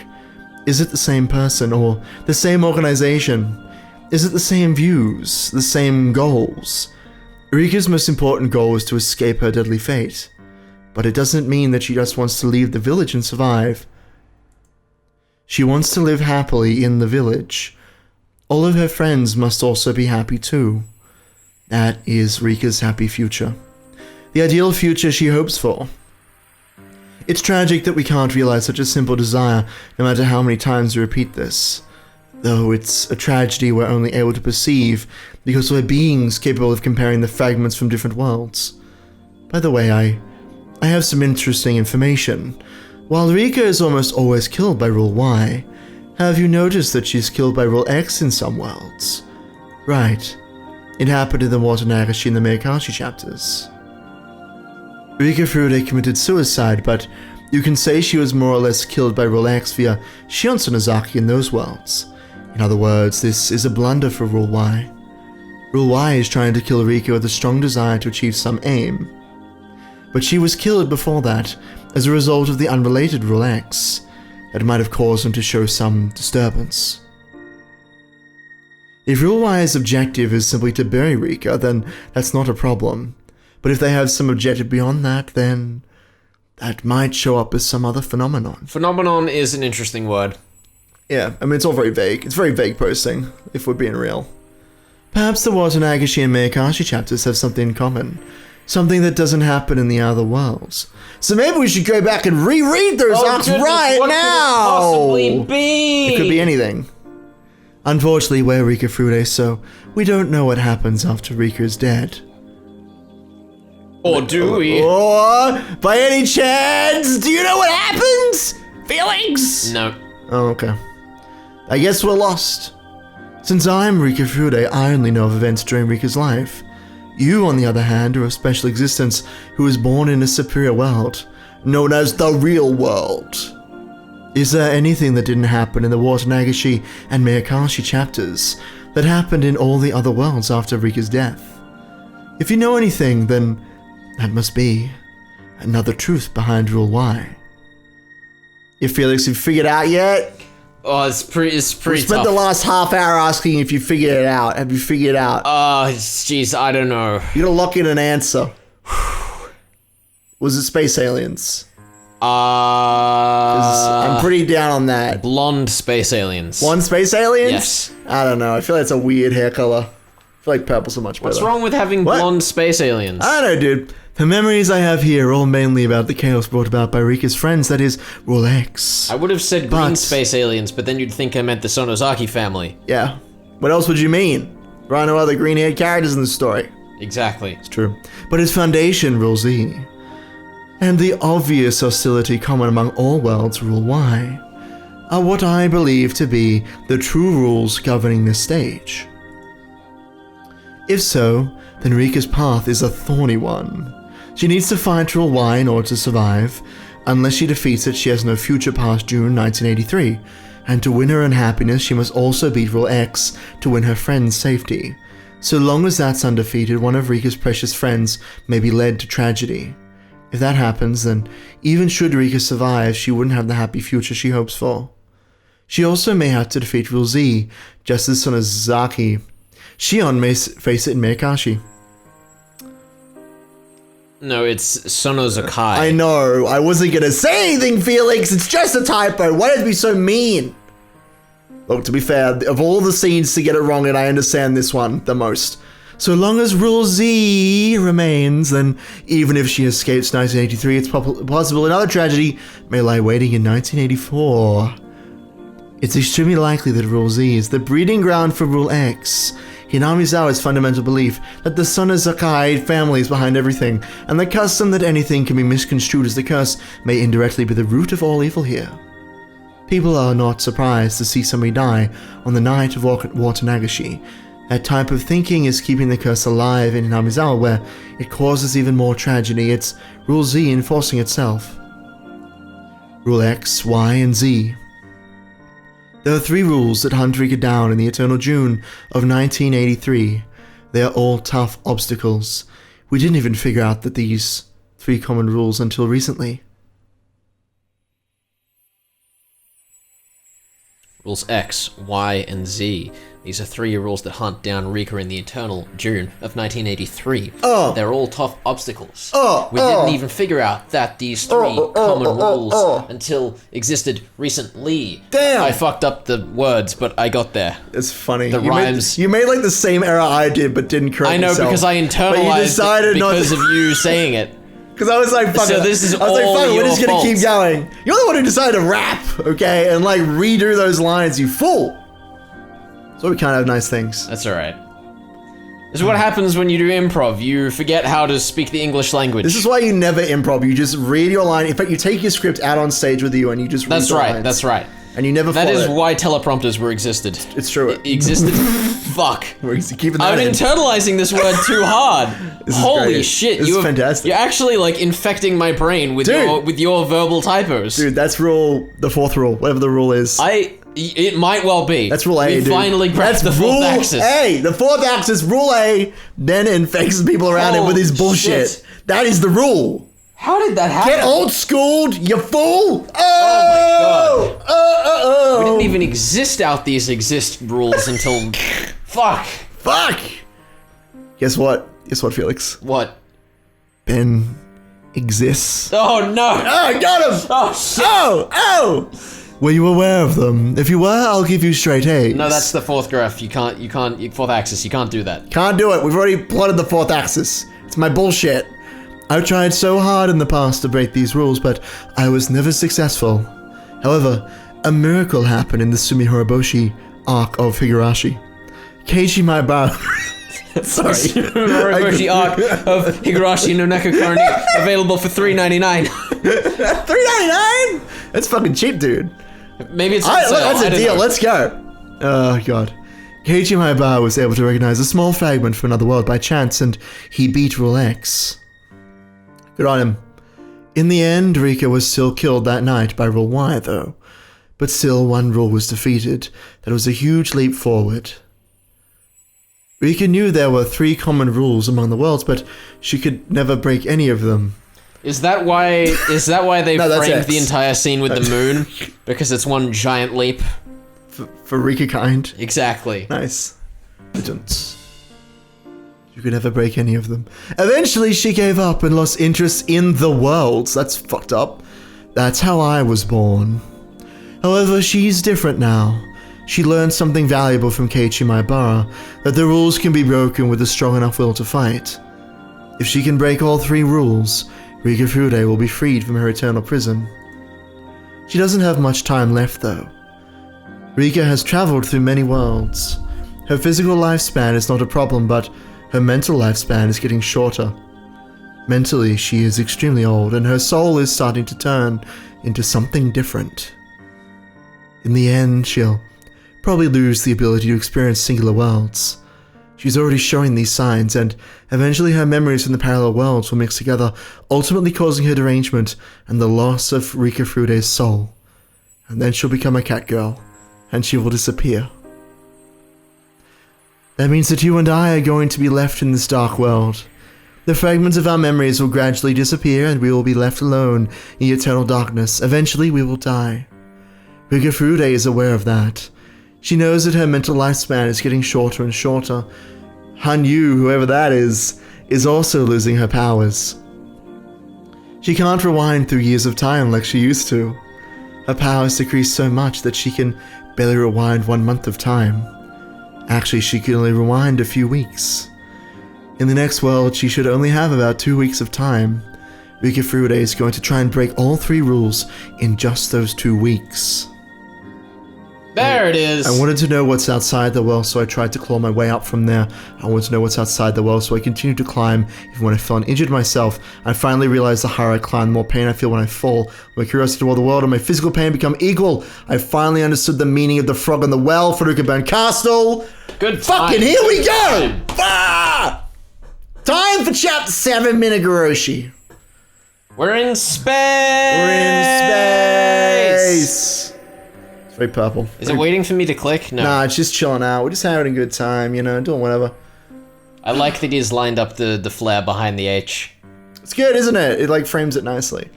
Is it the same person or the same organization? Is it the same views, the same goals? Rika's most important goal is to escape her deadly fate. But it doesn't mean that she just wants to leave the village and survive. She wants to live happily in the village. All of her friends must also be happy too. That is Rika's happy future. The ideal future she hopes for. It's tragic that we can't realize such a simple desire, no matter how many times we repeat this. Though it's a tragedy we're only able to perceive because we're beings capable of comparing the fragments from different worlds. By the way, I have some interesting information. While Rika is almost always killed by Rule Y, have you noticed that she's killed by Rule X in some worlds? Right. It happened in the Watanagashi and the Minagoroshi chapters. Rika Furude committed suicide, but you can say she was more or less killed by Rule X via Shion Tsunazaki in those worlds. In other words, this is a blunder for Rule Y. Rule Y is trying to kill Rika with a strong desire to achieve some aim. But she was killed before that, as a result of the unrelated Rule X, that might have caused them to show some disturbance. If Rule Y's objective is simply to bury Rika, then that's not a problem. But if they have some objective beyond that, then that might show up as some other phenomenon. Phenomenon is an interesting word. Yeah, I mean, it's all very vague. It's very vague posting, if we're being real. Perhaps the Watanagashi and Minagoroshi chapters have something in common. Something that doesn't happen in the other worlds. So maybe we should go back and reread those arcs right what now! Could it possibly be? It could be anything. Unfortunately, we're Rika Furude, so we don't know what happens after Rika is dead. Or do we? Or, by any chance, do you know what happens? Felix? No. Oh, okay. I guess we're lost. Since I'm Rika Furude, I only know of events during Rika's life. You, on the other hand, are a special existence who was born in a superior world, known as the real world. Is there anything that didn't happen in the Watanagashi and Minagoroshi chapters that happened in all the other worlds after Rika's death? If you know anything, then that must be another truth behind Rule Y. Felix, have you figured it out yet? Oh, it's pretty We tough. spent the last half hour asking if you figured it out. Have you figured it out? Oh, jeez, I don't know. You gotta lock in an answer. Was it space aliens? I'm pretty down on that. Blonde space aliens. Blonde space aliens? Yes. I don't know. I feel like it's a weird hair color. I feel like purple's so much better. What's wrong with having What? blonde space aliens? I don't know, dude. The memories I have here are all mainly about the chaos brought about by Rika's friends, that is, Rule X. I would have said green But- space aliens, but then you'd think I meant the Sonozaki family. Yeah. What else would you mean? There are no other green-haired characters in the story. Exactly. It's true. But its foundation, Rule Z. And the obvious hostility common among all worlds, Rule Y, are what I believe to be the true rules governing this stage. If so, then Rika's path is a thorny one. She needs to fight Rule Y in order to survive. Unless she defeats it, she has no future past June 1983. And to win her unhappiness, she must also beat Rule X to win her friend's safety. So long as that's undefeated, one of Rika's precious friends may be led to tragedy. If that happens, then even should Rika survive, she wouldn't have the happy future she hopes for. She also may have to defeat Rule Z, just as Sonozaki. Shion may face it in Minagoroshi. No, it's Sonozakai. I know, I wasn't gonna say anything, Felix, it's just a typo. Why did you be so mean? Look, to be fair, of all the scenes to get it wrong, and I understand this one the most. So long as Rule Z remains, then even if she escapes 1983, it's possible another tragedy may lie waiting in 1984. It's extremely likely that Rule Z is the breeding ground for Rule X. Hinamizawa's fundamental belief that the Sonozakai family is behind everything, and the custom that anything can be misconstrued as the curse may indirectly be the root of all evil here. People are not surprised to see somebody die on the night of Watanagashi. That type of thinking is keeping the curse alive in Hinamizawa, where it causes even more tragedy. It's Rule Z enforcing itself. Rule X, Y, and Z. There are 3 rules that hunt Rika down in the eternal June of 1983. They are all tough obstacles. We didn't even figure out that these 3 common rules until recently. Rules X, Y, and Z. These are 3 rules that hunt down Rika in the eternal June of 1983. They're all tough obstacles. We didn't even figure out that these 3 common rules until existed recently. Damn! I fucked up the words, but I got there. It's funny. The rhymes. You made like the same error I did, but didn't correct yourself. I know, because I internalized it because of you saying it. Because I was like, fuck so it. this is I was like, all fuck it, your we're just gonna fault. keep going. You're the one who decided to rap, okay? And like redo those lines, you fool. So we can't have nice things. That's alright. This is what happens when you do improv. You forget how to speak the English language. This is why you never improv. You just read your line. In fact, you take your script out on stage with you and you just read the lines. That's right. And you never That follow is it. why teleprompters were existed. It's true. It existed. Fuck. We're keeping that I'm in. internalizing this word too hard. This is Holy great. shit! This is fantastic. You're actually like infecting my brain with your verbal typos. Dude, that's the 4th rule, whatever the rule is. It might well be. That's rule A, We dude. finally grasped the 4th axis. A, the 4th axis, rule A, then infects people around it with his bullshit. Shit. That is the rule. How did that happen? Get old schooled, you fool! Oh my god! We didn't even exist out these exist rules until. Fuck. Fuck! Guess what? Guess what, Felix? What? Ben exists. Oh no! Oh, I got him! Oh shit! Oh! Were you aware of them? If you were, I'll give you straight A's. No, that's the 4th graph. You can't. 4th axis. You can't do that. Can't do it. We've already plotted the 4th axis. It's my bullshit. I've tried so hard in the past to break these rules, but I was never successful. However, a miracle happened in the Sumihoroboshi arc of Higurashi. Keiji Maibara... Sorry. Sumihoroboshi arc of Higurashi no Nakakarni, available for $3.99. $3.99? That's fucking cheap, dude. Maybe it's that's a deal. Let's go. Oh, God. Keiji Maibara was able to recognize a small fragment from another world by chance, and he beat Rule X. Good on him. In the end, Rika was still killed that night by Rule Y, though. But still, one rule was defeated. That was a huge leap forward. Rika knew there were 3 common rules among the worlds, but she could never break any of them. Is that why they No, that's framed X. the entire scene with the moon? Because it's one giant leap. For Rika kind. Exactly. Nice. You could never break any of them. Eventually, she gave up and lost interest in the worlds. That's fucked up. That's how I was born. However, she's different now. She learned something valuable from Keiichi Maibara, that the rules can be broken with a strong enough will to fight. If she can break all 3 rules, Rika Furude will be freed from her eternal prison. She doesn't have much time left, though. Rika has traveled through many worlds. Her physical lifespan is not a problem, but her mental lifespan is getting shorter. Mentally, she is extremely old, and her soul is starting to turn into something different. In the end, she'll probably lose the ability to experience singular worlds. She's already showing these signs, and eventually her memories from the parallel worlds will mix together, ultimately causing her derangement and the loss of Rika Furude's soul. And then she'll become a cat girl, and she will disappear. That means that you and I are going to be left in this dark world. The fragments of our memories will gradually disappear and we will be left alone in eternal darkness. Eventually, we will die. Rika Furude is aware of that. She knows that her mental lifespan is getting shorter and shorter. Hanyu, whoever that is also losing her powers. She can't rewind through years of time like she used to. Her powers decrease so much that she can barely rewind 1 month of time. Actually, she can only rewind a few weeks. In the next world, she should only have about 2 weeks of time. Rika Furude is going to try and break all 3 rules in just those 2 weeks. There it is. I wanted to know what's outside the well, so I tried to claw my way up from there. I wanted to know what's outside the well, so I continued to climb, even when I fell and injured myself. I finally realized the higher I climb, the more pain I feel when I fall. My curiosity toward the world and my physical pain become equal. I finally understood the meaning of the frog on the well, Furukaburn Castle. Good Fucking time. here we go! Ah! Time for Chapter 7, Minagoroshi. We're in space. It's very purple. Is it waiting for me to click? No. Nah, it's just chilling out. We're just having a good time, you know, doing whatever. I like that he's lined up the flare behind the H. It's good, isn't it? It like frames it nicely.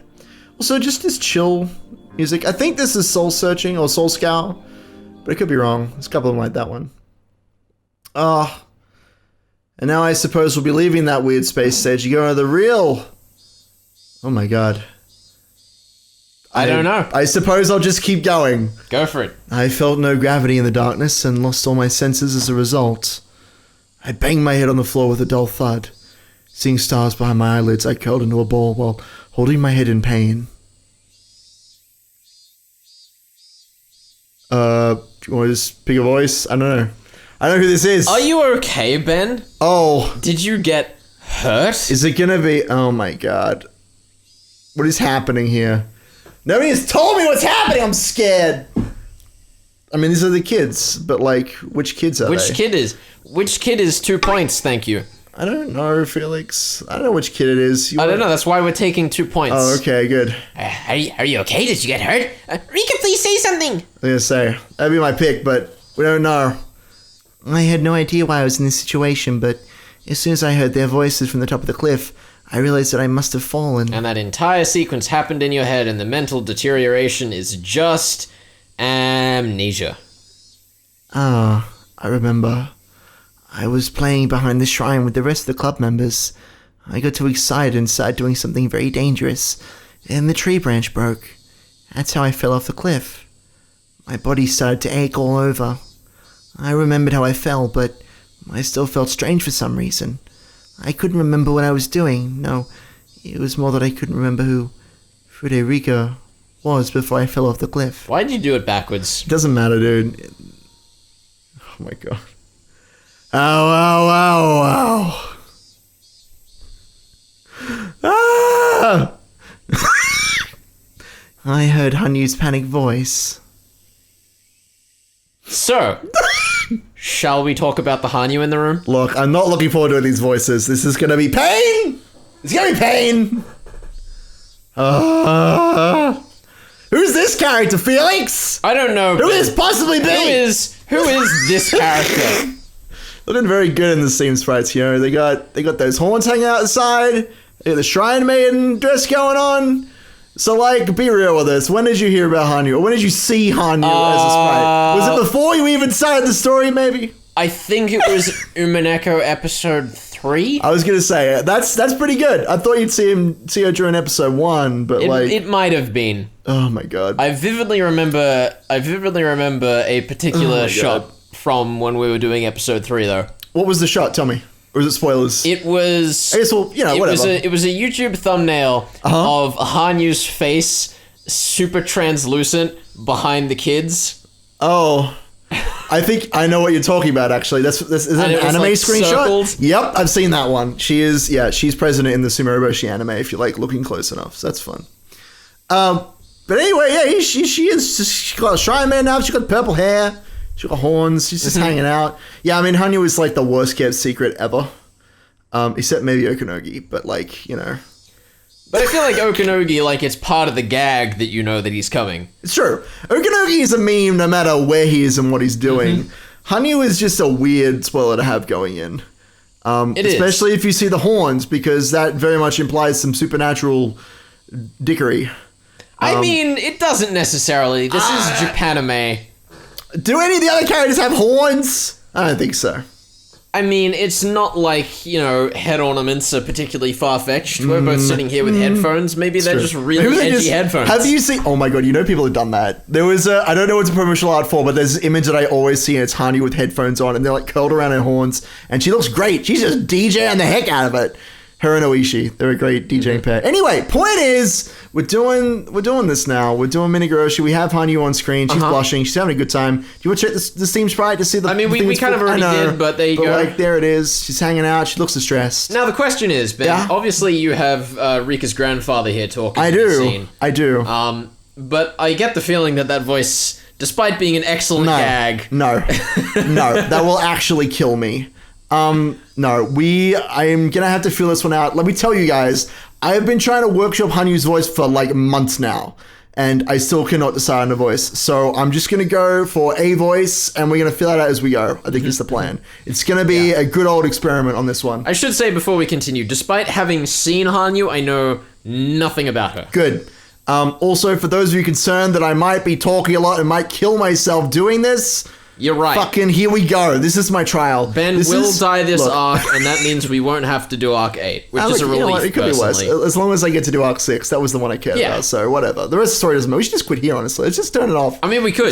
Also, just this chill music. I think this is Soul Searching or Soul Scour, but I could be wrong. There's a couple of them like that one. And now I suppose we'll be leaving that weird space stage. You go into the real. Oh my god. I don't know. I suppose I'll just keep going. Go for it. I felt no gravity in the darkness and lost all my senses as a result. I banged my head on the floor with a dull thud. Seeing stars behind my eyelids, I curled into a ball while holding my head in pain. Do you want to just pick a voice? I don't know. I don't know who this is. Are you okay, Ben? Oh. Did you get hurt? Is it gonna be... Oh my god. What is happening here? Nobody has told me what's happening. I'm scared. I mean, these are the kids, but like, which kids are they? Which kid is 2 points? Thank you. I don't know, Felix. I don't know which kid it is. I don't know. That's why we're taking 2 points. Oh, okay, good. Are you okay? Did you get hurt? Rika, please say something. I was gonna say that'd be my pick, but we don't know. I had no idea why I was in this situation, but as soon as I heard their voices from the top of the cliff, I realized that I must have fallen. And that entire sequence happened in your head, and the mental deterioration is just amnesia. Ah, I remember. I was playing behind the shrine with the rest of the club members. I got too excited and started doing something very dangerous, and the tree branch broke. That's how I fell off the cliff. My body started to ache all over. I remembered how I fell, but I still felt strange for some reason. I couldn't remember what I was doing. No, it was more that I couldn't remember who Frederica was before I fell off the cliff. Why'd you do it backwards? It doesn't matter, dude. Oh my god. Ow, ow, ow, ow. Ah! I heard Hanyu's panicked voice. So, shall we talk about the Hanyu in the room? Look, I'm not looking forward to these voices. This is gonna be pain! It's gonna be pain! Who's this character, Felix? I don't know. Who could this possibly be? Who is this character? Looking very good in the Steam sprites, you know. They got those horns hanging out the side. They got the Shrine Maiden dress going on. So, like, be real with us. When did you hear about Hanyu? Or when did you see Hanyu as a sprite? Was it before you even started the story, maybe? I think it was Umineko episode 3. I was gonna say that's pretty good. I thought you'd see her during episode 1, but it might have been. Oh my god! I vividly remember a particular shot from when we were doing episode 3, though. What was the shot? Tell me. Or is it spoilers? It was... I guess whatever. It was a YouTube thumbnail of Hanyu's face super translucent behind the kids. Oh. I think I know what you're talking about, actually. Is that an anime screenshot? Circled. Yep, I've seen that one. She's present in the Sumeroboshi anime if you like looking close enough. So that's fun. But anyway, yeah, she's got a Shrine Man now. She's got purple hair. She's got horns. She's just hanging out. Yeah, I mean, Hanyu is like the worst kept secret ever. Except maybe Okanogi, but like, you know. But I feel like Okanogi, like, it's part of the gag that you know that he's coming. It's true. Okanogi is a meme no matter where he is and what he's doing. Hanyu is just a weird spoiler to have going in. Especially if you see the horns, because that very much implies some supernatural dickery. I mean, it doesn't necessarily. This is Japanime. Do any of the other characters have horns? I don't think so. I mean, it's not like, head ornaments are particularly far-fetched. We're both sitting here with headphones. Maybe they're just really edgy headphones. Have you seen... Oh my god, people have done that. There was I don't know what it's a promotional art for, but there's this image that I always see, and it's Hanyu with headphones on, and they're like curled around her horns, and she looks great. She's just DJing the heck out of it. Her and Oishi, they're a great DJing pair. Anyway, point is, we're doing this now. We're doing Minagoroshi. We have Hanyu on screen. She's blushing. She's having a good time. Do you want to check the Steam sprite to see the? I mean, we kind of already did, but there you go. Like, there it is. She's hanging out. She looks distressed. Now the question is, Ben. Yeah? Obviously, you have Rika's grandfather here talking. I do. But I get the feeling that voice, despite being an excellent gag, no, that will actually kill me. I am gonna have to feel this one out. Let me tell you guys, I have been trying to workshop Hanyu's voice for like months now, and I still cannot decide on a voice. So I'm just gonna go for a voice, and we're gonna feel it out as we go. I think is the plan. It's gonna be a good old experiment on this one. I should say before we continue, despite having seen Hanyu, I know nothing about her. Good. Also, for those of you concerned that I might be talking a lot and might kill myself doing this, you're right. Fucking here we go. This is my trial. Ben will die this arc, and that means we won't have to do arc 8, which is a relief, it could personally. Be worse. As long as I get to do arc 6, that was the one I cared about, so whatever. The rest of the story doesn't matter. We should just quit here, honestly. Let's just turn it off. I mean, we could.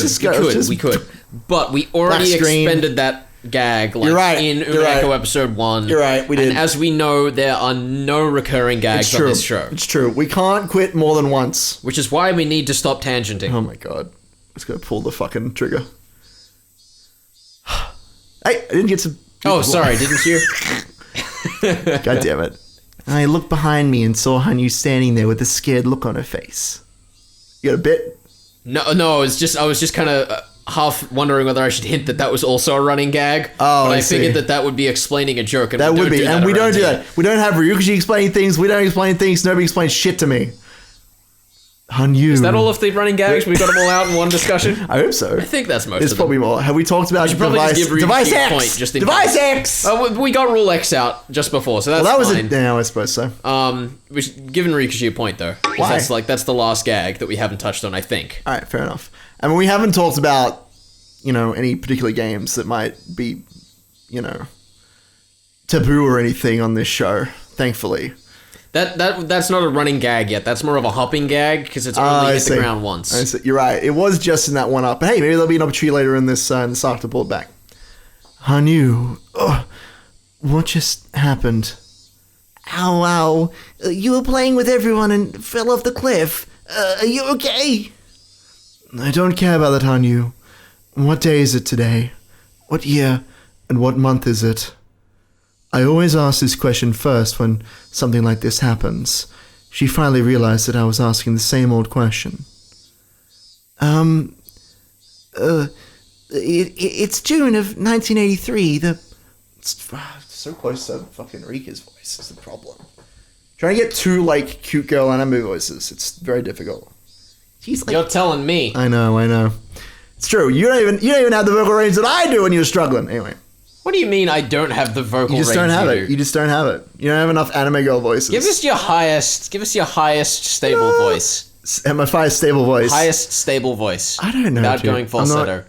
We could. But we already expended that gag in Umeko episode 1. You're right, we did. And as we know, there are no recurring gags on this show. It's true. We can't quit more than once. Which is why we need to stop tangenting. Oh my god. Let's go pull the fucking trigger. Hey, I didn't get to... Oh, sorry, didn't you? God damn it. I looked behind me and saw Hanyu standing there with a scared look on her face. You got a bit? No, I was just kind of half wondering whether I should hint that was also a running gag. Oh, but I figured that would be explaining a joke. And that would be, and we don't do that. We don't have Ryukishi explaining things. We don't explain things. Nobody explains shit to me. Hanyu. Is that all of the running gags? We got them all out in one discussion? I hope so. I think that's most of them. There's probably more. Have we talked about Device X? Point just in Device X! We got Rule X out just before, so that's fine. Yeah, I suppose so. We should give Rikishi a point, though. Why? That's the last gag that we haven't touched on, I think. Alright, fair enough. I mean, we haven't talked about, any particular games that might be, taboo or anything on this show, thankfully. That's not a running gag yet. That's more of a hopping gag because it's only hit the ground once. I see. You're right. It was just in that one up. But hey, maybe there'll be an opportunity later in this arc to pull it back. Hanyu, what just happened? Ow. You were playing with everyone and fell off the cliff. Are you okay? I don't care about that, Hanyu. What day is it today? What year? And what month is it? I always ask this question first when something like this happens. She finally realized that I was asking the same old question. It's June of 1983. It's so close to fucking Rika's voice is the problem. Trying to get two, cute girl anime voices. It's very difficult. You're telling me. I know. It's true. You don't even have the vocal range that I do when you're struggling. Anyway. What do you mean I don't have the vocal range? You just don't have it. You just don't have it. You don't have enough anime girl voices. Give us your highest stable voice. My highest stable voice. Highest stable voice. I don't know. Without going falsetto.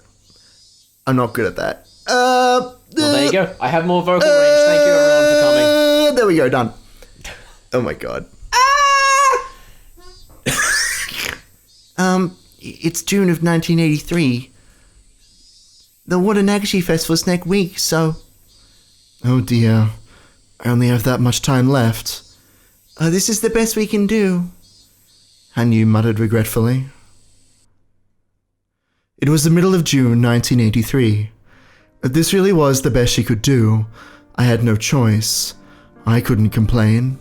I'm not good at that. Well, there you go. I have more vocal range. Thank you, everyone, for coming. There we go. Done. Oh my god. It's June of 1983. The Water Nagashi Festival's next week, so... Oh dear. I only have that much time left. This is the best we can do. Hanyu muttered regretfully. It was the middle of June 1983. This really was the best she could do. I had no choice. I couldn't complain.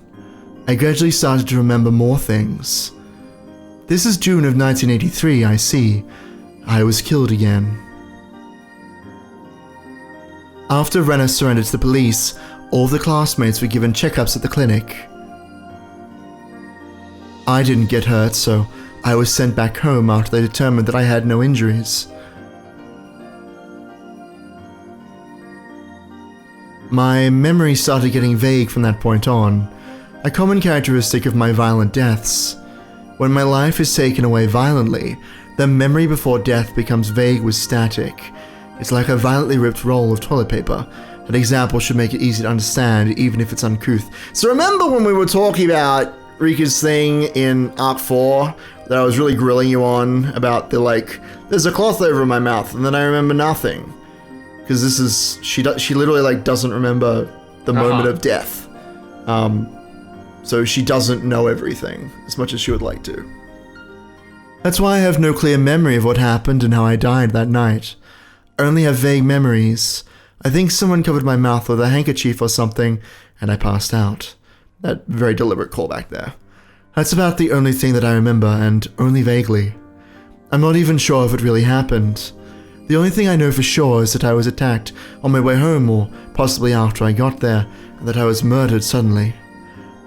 I gradually started to remember more things. This is June of 1983, I see. I was killed again. After Renna surrendered to the police, all the classmates were given checkups at the clinic. I didn't get hurt, so I was sent back home after they determined that I had no injuries. My memory started getting vague from that point on, a common characteristic of my violent deaths. When my life is taken away violently, the memory before death becomes vague with static. It's like a violently ripped roll of toilet paper. An example should make it easy to understand, even if it's uncouth. So remember when we were talking about Rika's thing in Arc 4 that I was really grilling you on about there's a cloth over my mouth, and then I remember nothing. Because she literally doesn't remember the moment of death. So she doesn't know everything as much as she would like to. That's why I have no clear memory of what happened and how I died that night. I only have vague memories. I think someone covered my mouth with a handkerchief or something, and I passed out. That very deliberate callback there. That's about the only thing that I remember, and only vaguely. I'm not even sure if it really happened. The only thing I know for sure is that I was attacked on my way home, or possibly after I got there, and that I was murdered suddenly.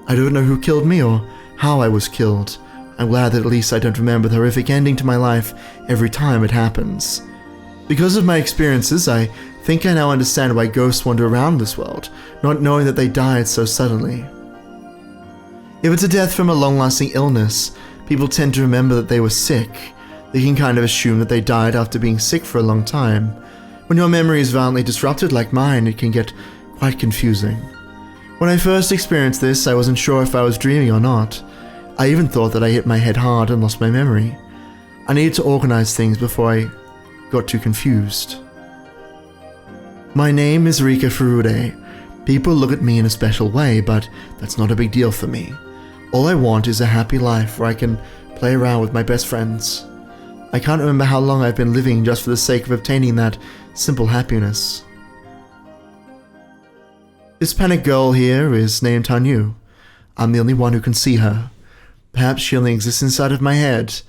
I don't know who killed me or how I was killed. I'm glad that at least I don't remember the horrific ending to my life every time it happens. Because of my experiences, I think I now understand why ghosts wander around this world, not knowing that they died so suddenly. If it's a death from a long-lasting illness, people tend to remember that they were sick. They can kind of assume that they died after being sick for a long time. When your memory is violently disrupted like mine, it can get quite confusing. When I first experienced this, I wasn't sure if I was dreaming or not. I even thought that I hit my head hard and lost my memory. I needed to organize things before I got too confused. My name is Rika Furude. People look at me in a special way, but that's not a big deal for me. All I want is a happy life where I can play around with my best friends. I can't remember how long I've been living just for the sake of obtaining that simple happiness. This panicked girl here is named Hanyu. I'm the only one who can see her. Perhaps she only exists inside of my head.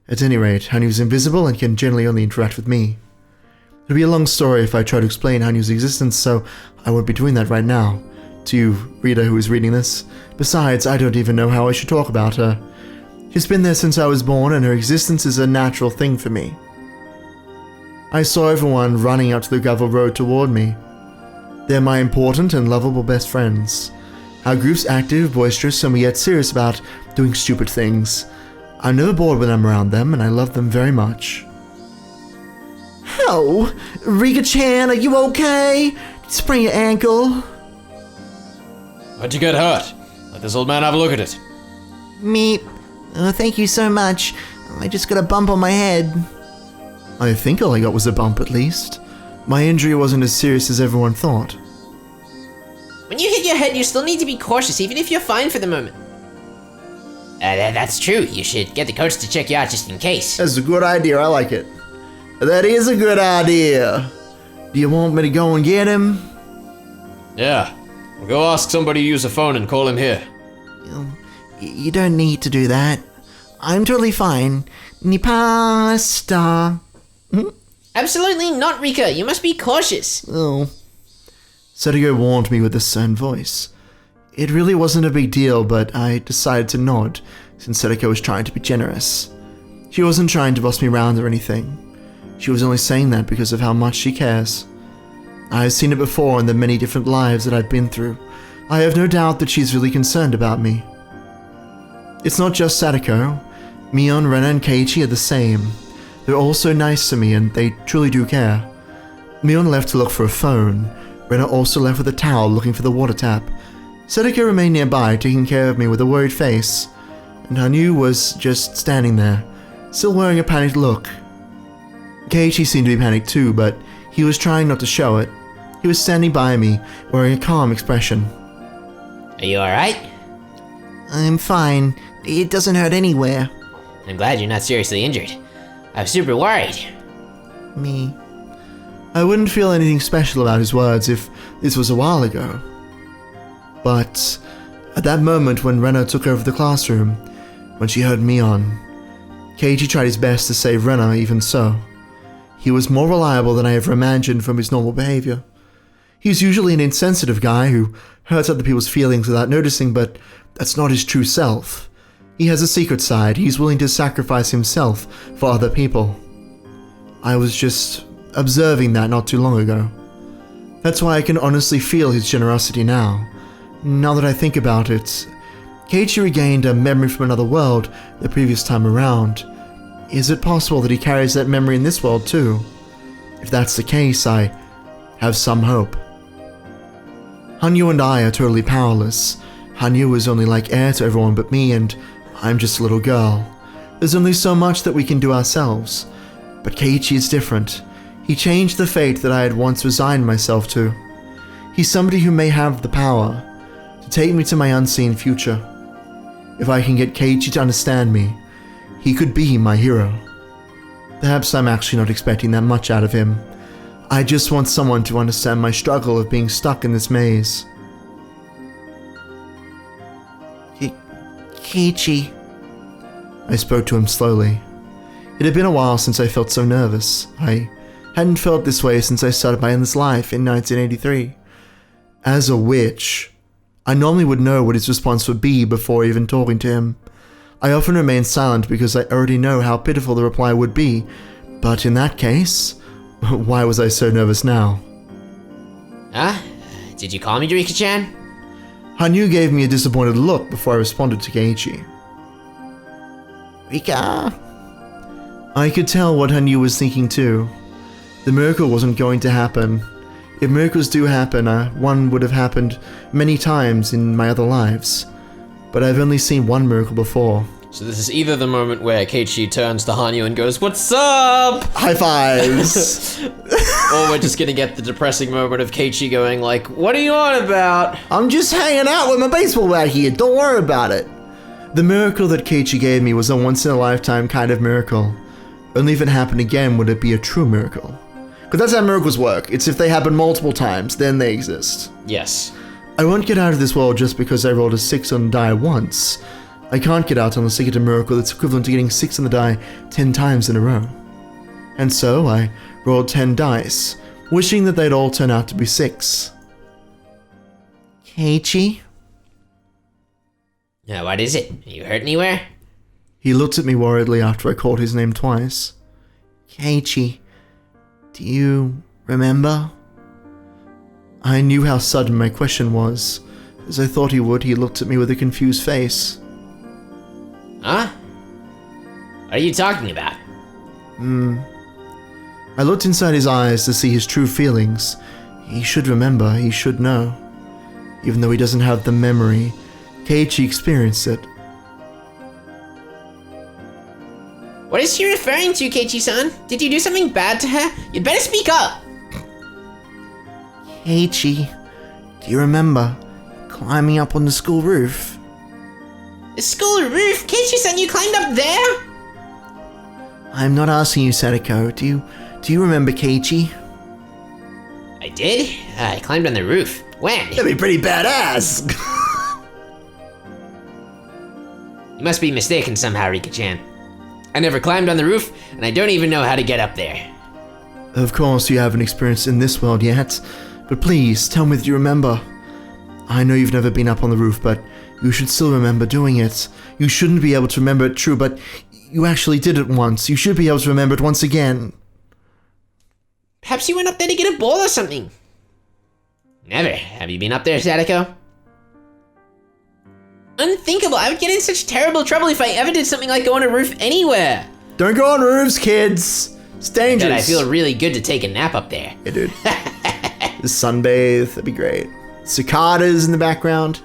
At any rate, Hanyu's invisible and can generally only interact with me. It'd be a long story if I try to explain Hanyu's existence, so I won't be doing that right now. To you, reader who is reading this. Besides, I don't even know how I should talk about her. She's been there since I was born, and her existence is a natural thing for me. I saw everyone running out to the gravel road toward me. They're my important and lovable best friends. Our group's active, boisterous, and we get serious about doing stupid things. I'm never bored when I'm around them, and I love them very much. Oh, Rika-chan, are you okay? Did you sprain your ankle? How'd you get hurt? Let this old man have a look at it. Me. Oh, thank you so much. I just got a bump on my head. I think all I got was a bump at least. My injury wasn't as serious as everyone thought. When you hit your head, you still need to be cautious, even if you're fine for the moment. That's true. You should get the coach to check you out just in case. That's a good idea. I like it. That is a good idea. Do you want me to go and get him? Yeah. We'll go ask somebody to use a phone and call him here. You don't need to do that. I'm totally fine. Ni pasta. Absolutely not, Rika. You must be cautious. Oh. Setsuko warned me with a stern voice. It really wasn't a big deal, but I decided to nod, since Setsuko was trying to be generous. She wasn't trying to boss me around or anything. She was only saying that because of how much she cares. I have seen it before in the many different lives that I've been through. I have no doubt that she's really concerned about me. It's not just Sadako. Mion, Rena, and Keiichi are the same. They're all so nice to me, and they truly do care. Mion left to look for a phone. Rena also left with a towel looking for the water tap. Sadako remained nearby, taking care of me with a worried face. And Hanyu was just standing there, still wearing a panicked look. Keiichi seemed to be panicked too, but he was trying not to show it. He was standing by me, wearing a calm expression. Are you alright? I'm fine. It doesn't hurt anywhere. I'm glad you're not seriously injured. I was super worried. Me. I wouldn't feel anything special about his words if this was a while ago. But at that moment when Rena took over the classroom, when she heard Mion, Keiichi tried his best to save Rena even so. He was more reliable than I ever imagined from his normal behavior. He's usually an insensitive guy who hurts other people's feelings without noticing, but that's not his true self. He has a secret side. He's willing to sacrifice himself for other people. I was just observing that not too long ago. That's why I can honestly feel his generosity now. Now that I think about it, Keiichi regained a memory from another world the previous time around. Is it possible that he carries that memory in this world too? If that's the case, I have some hope. Hanyu and I are totally powerless. Hanyu is only like heir to everyone but me, and I'm just a little girl. There's only so much that we can do ourselves. But Keiichi is different. He changed the fate that I had once resigned myself to. He's somebody who may have the power to take me to my unseen future. If I can get Keiichi to understand me, he could be my hero. Perhaps I'm actually not expecting that much out of him. I just want someone to understand my struggle of being stuck in this maze. Keiichi. I spoke to him slowly. It had been a while since I felt so nervous. I hadn't felt this way since I started my endless life in 1983. As a witch, I normally would know what his response would be before even talking to him. I often remain silent because I already know how pitiful the reply would be, but in that case, why was I so nervous now? Did you call me, Eureka-chan? Hanyu gave me a disappointed look before I responded to Keiichi. Rika. I could tell what Hanyu was thinking too. The miracle wasn't going to happen. If miracles do happen, one would have happened many times in my other lives. But I've only seen one miracle before. So this is either the moment where Keiichi turns to Hanyu and goes, "What's up?" High fives! Or we're just gonna get the depressing moment of Keiichi going like, "What are you on about?" I'm just hanging out with my baseball bat here, don't worry about it. The miracle that Keiichi gave me was a once-in-a-lifetime kind of miracle. Only if it happened again would it be a true miracle. Because that's how miracles work. It's if they happen multiple times, then they exist. Yes. I won't get out of this world just because I rolled a 6 on the die once. I can't get out unless I get a miracle that's equivalent to getting 6 on the die 10 times in a row. And so I rolled 10 dice, wishing that they'd all turn out to be 6. Keiichi? What is it? Are you hurt anywhere? He looked at me worriedly after I called his name twice. Keiichi, do you remember? I knew how sudden my question was. As I thought he would, he looked at me with a confused face. Huh? What are you talking about? I looked inside his eyes to see his true feelings. He should remember, he should know. Even though he doesn't have the memory, Keiichi experienced it. What is she referring to, Keiichi-san? Did you do something bad to her? You'd better speak up! Keiichi, do you remember climbing up on the school roof? The school roof? Keiichi-san, you climbed up there? I'm not asking you, Sadako. Do you remember Keiichi? I did? I climbed on the roof. When? That'd be pretty badass! You must be mistaken somehow, Rika-chan. I never climbed on the roof, and I don't even know how to get up there. Of course you haven't experienced in this world yet, but please, tell me that you remember. I know you've never been up on the roof, but you should still remember doing it. You shouldn't be able to remember it true, but you actually did it once. You should be able to remember it once again. Perhaps you went up there to get a ball or something. Never. Have you been up there, Sadako? Unthinkable. I would get in such terrible trouble if I ever did something like go on a roof anywhere. Don't go on roofs, kids! It's dangerous. But I feel really good to take a nap up there. Yeah, dude. The sunbathe, that'd be great. Cicadas in the background.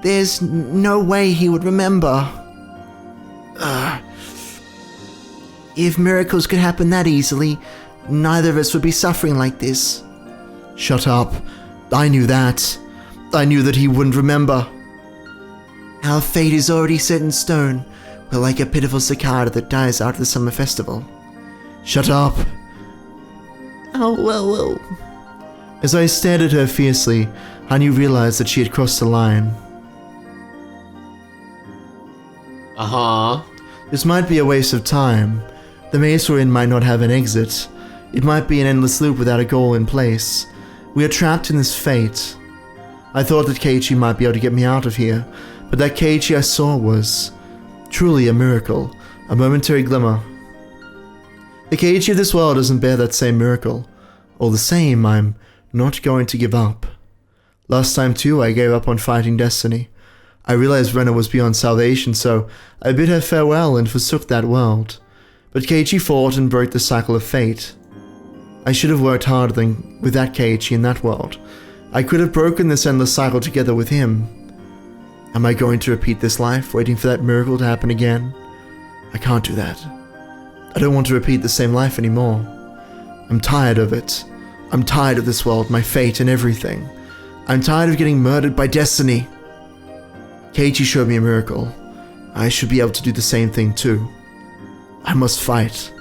There's no way he would remember. If miracles could happen that easily, neither of us would be suffering like this. Shut up. I knew that. I knew that he wouldn't remember. Our fate is already set in stone. We're like a pitiful cicada that dies out of the summer festival. Shut up. Oh, well. As I stared at her fiercely, Hanyu realized that she had crossed the line. Uh-huh. This might be a waste of time. The maze we're in might not have an exit. It might be an endless loop without a goal in place. We are trapped in this fate. I thought that Keiichi might be able to get me out of here, but that Keiichi I saw was truly a miracle, a momentary glimmer. The Keiichi of this world doesn't bear that same miracle. All the same, I'm not going to give up. Last time too, I gave up on fighting destiny. I realized Rena was beyond salvation, so I bid her farewell and forsook that world. But Keiichi fought and broke the cycle of fate. I should have worked harder than with that Keiichi in that world. I could have broken this endless cycle together with him. Am I going to repeat this life, waiting for that miracle to happen again? I can't do that. I don't want to repeat the same life anymore. I'm tired of it. I'm tired of this world, my fate and everything. I'm tired of getting murdered by destiny. Keiichi showed me a miracle. I should be able to do the same thing too. I must fight.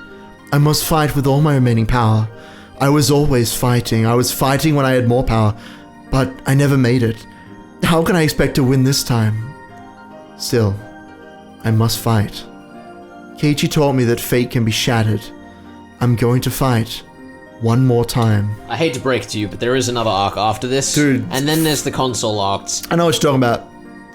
I must fight with all my remaining power. I was always fighting. I was fighting when I had more power, but I never made it. How can I expect to win this time? Still, I must fight. Keiichi taught me that fate can be shattered. I'm going to fight one more time. I hate to break it to you, but there is another arc after this. Dude. And then there's the console arcs. I know what you're talking about.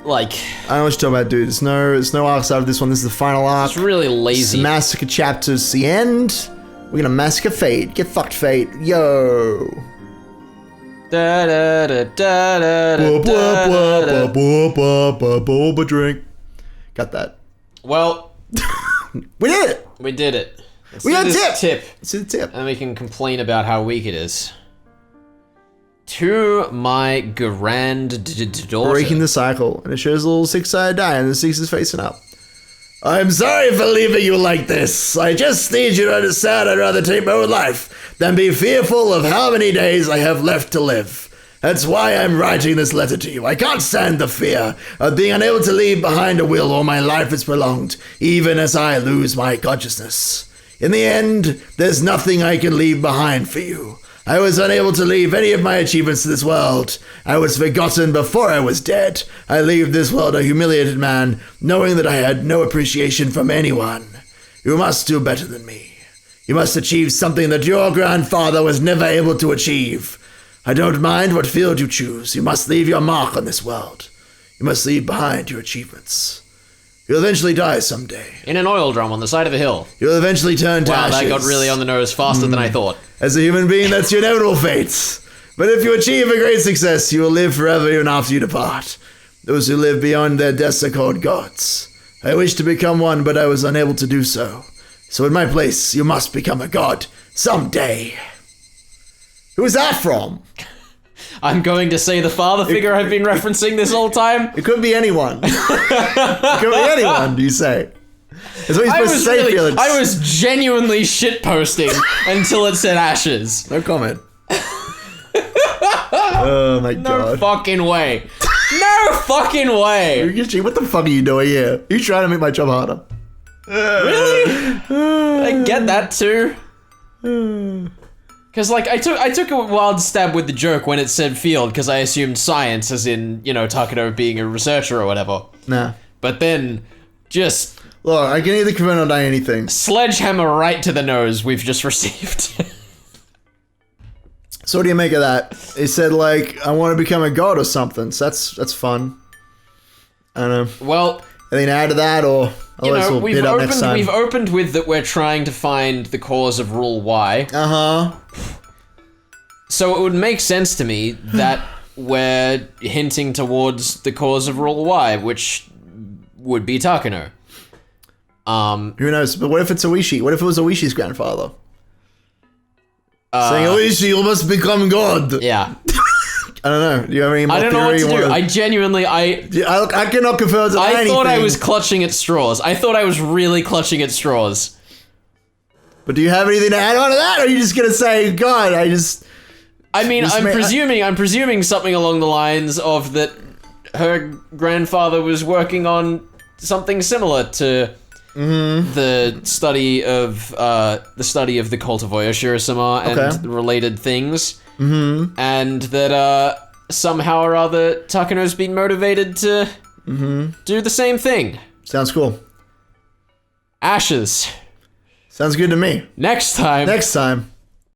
Like, I know what you're talking about, dude. There's no arcs out of this one. This is the final arc. it's really lazy. Massacre chapters, the end. We're gonna massacre Fate. Get fucked, Fate. Yo. Da, da, da, da, da, da, da, da. Boba drink. Got that. Well, We did it. we did it. Let's We do got this tip. tip. It's a tip. And we can complain about how weak it is. To my daughter. Breaking the cycle, and it shows a little six-sided die, and the six is facing up. I'm sorry for leaving you like this. I just need you to understand I'd rather take my own life than be fearful of how many days I have left to live. That's why I'm writing this letter to you. I can't stand the fear of being unable to leave behind a will or my life is prolonged, even as I lose my consciousness. In the end, there's nothing I can leave behind for you. I was unable to leave any of my achievements to this world. I was forgotten before I was dead. I leave this world a humiliated man, knowing that I had no appreciation from anyone. You must do better than me. You must achieve something that your grandfather was never able to achieve. I don't mind what field you choose. You must leave your mark on this world. You must leave behind your achievements. You'll eventually die someday. In an oil drum on the side of a hill. You'll eventually turn to Wow, ashes. that got really on the nose faster than I thought. As a human being, that's your inevitable fate. But if you achieve a great success, you will live forever even after you depart. Those who live beyond their deaths are called gods. I wish to become one, but I was unable to do so. So in my place, you must become a god someday. Who's that from? I'm going to say the father figure I've been referencing this whole time. It could be anyone. It could be anyone, do you say? That's what you're supposed to say, Felix. I was genuinely shitposting until it said ashes. No comment. Oh my No god. fucking way. No fucking way. Higurashi, what the fuck are you doing here? Are you trying to make my job harder? Really? I get that too. Because, like, I took a wild stab with the joke when it said field, because I assumed science, as in, you know, Takano being a researcher or whatever. Nah. But then, just Look, I can either confirm or deny anything. sledgehammer right to the nose we've just received. So what do you make of that? He said, like, I want to become a god or something, so that's fun. I don't know. Well, Anything to add to that, or you otherwise know, we'll hit up next time? we've opened with that we're trying to find the cause of Rule Y. Uh-huh. So it would make sense to me that we're hinting towards the cause of Rule Y, which would be Takano. Who knows? But what if it's Oishi? What if it was Oishi's grandfather? Saying, Oishi, you must become god. Yeah. I don't know. Do you have any more I don't know what theory to you do. wanna- I genuinely, I cannot confirm to I anything. thought I was clutching at straws. I thought I was really clutching at straws. But do you have anything to add on to that, or are you just gonna say, God, I mean, Just I'm ma- presuming something along the lines of that her grandfather was working on something similar to the study of the cult of Oyoshiro-sama and Okay. related things. And that somehow or other Takano's been motivated to do the same thing. Sounds cool. Ashes. Sounds good to me. Next time. Next time.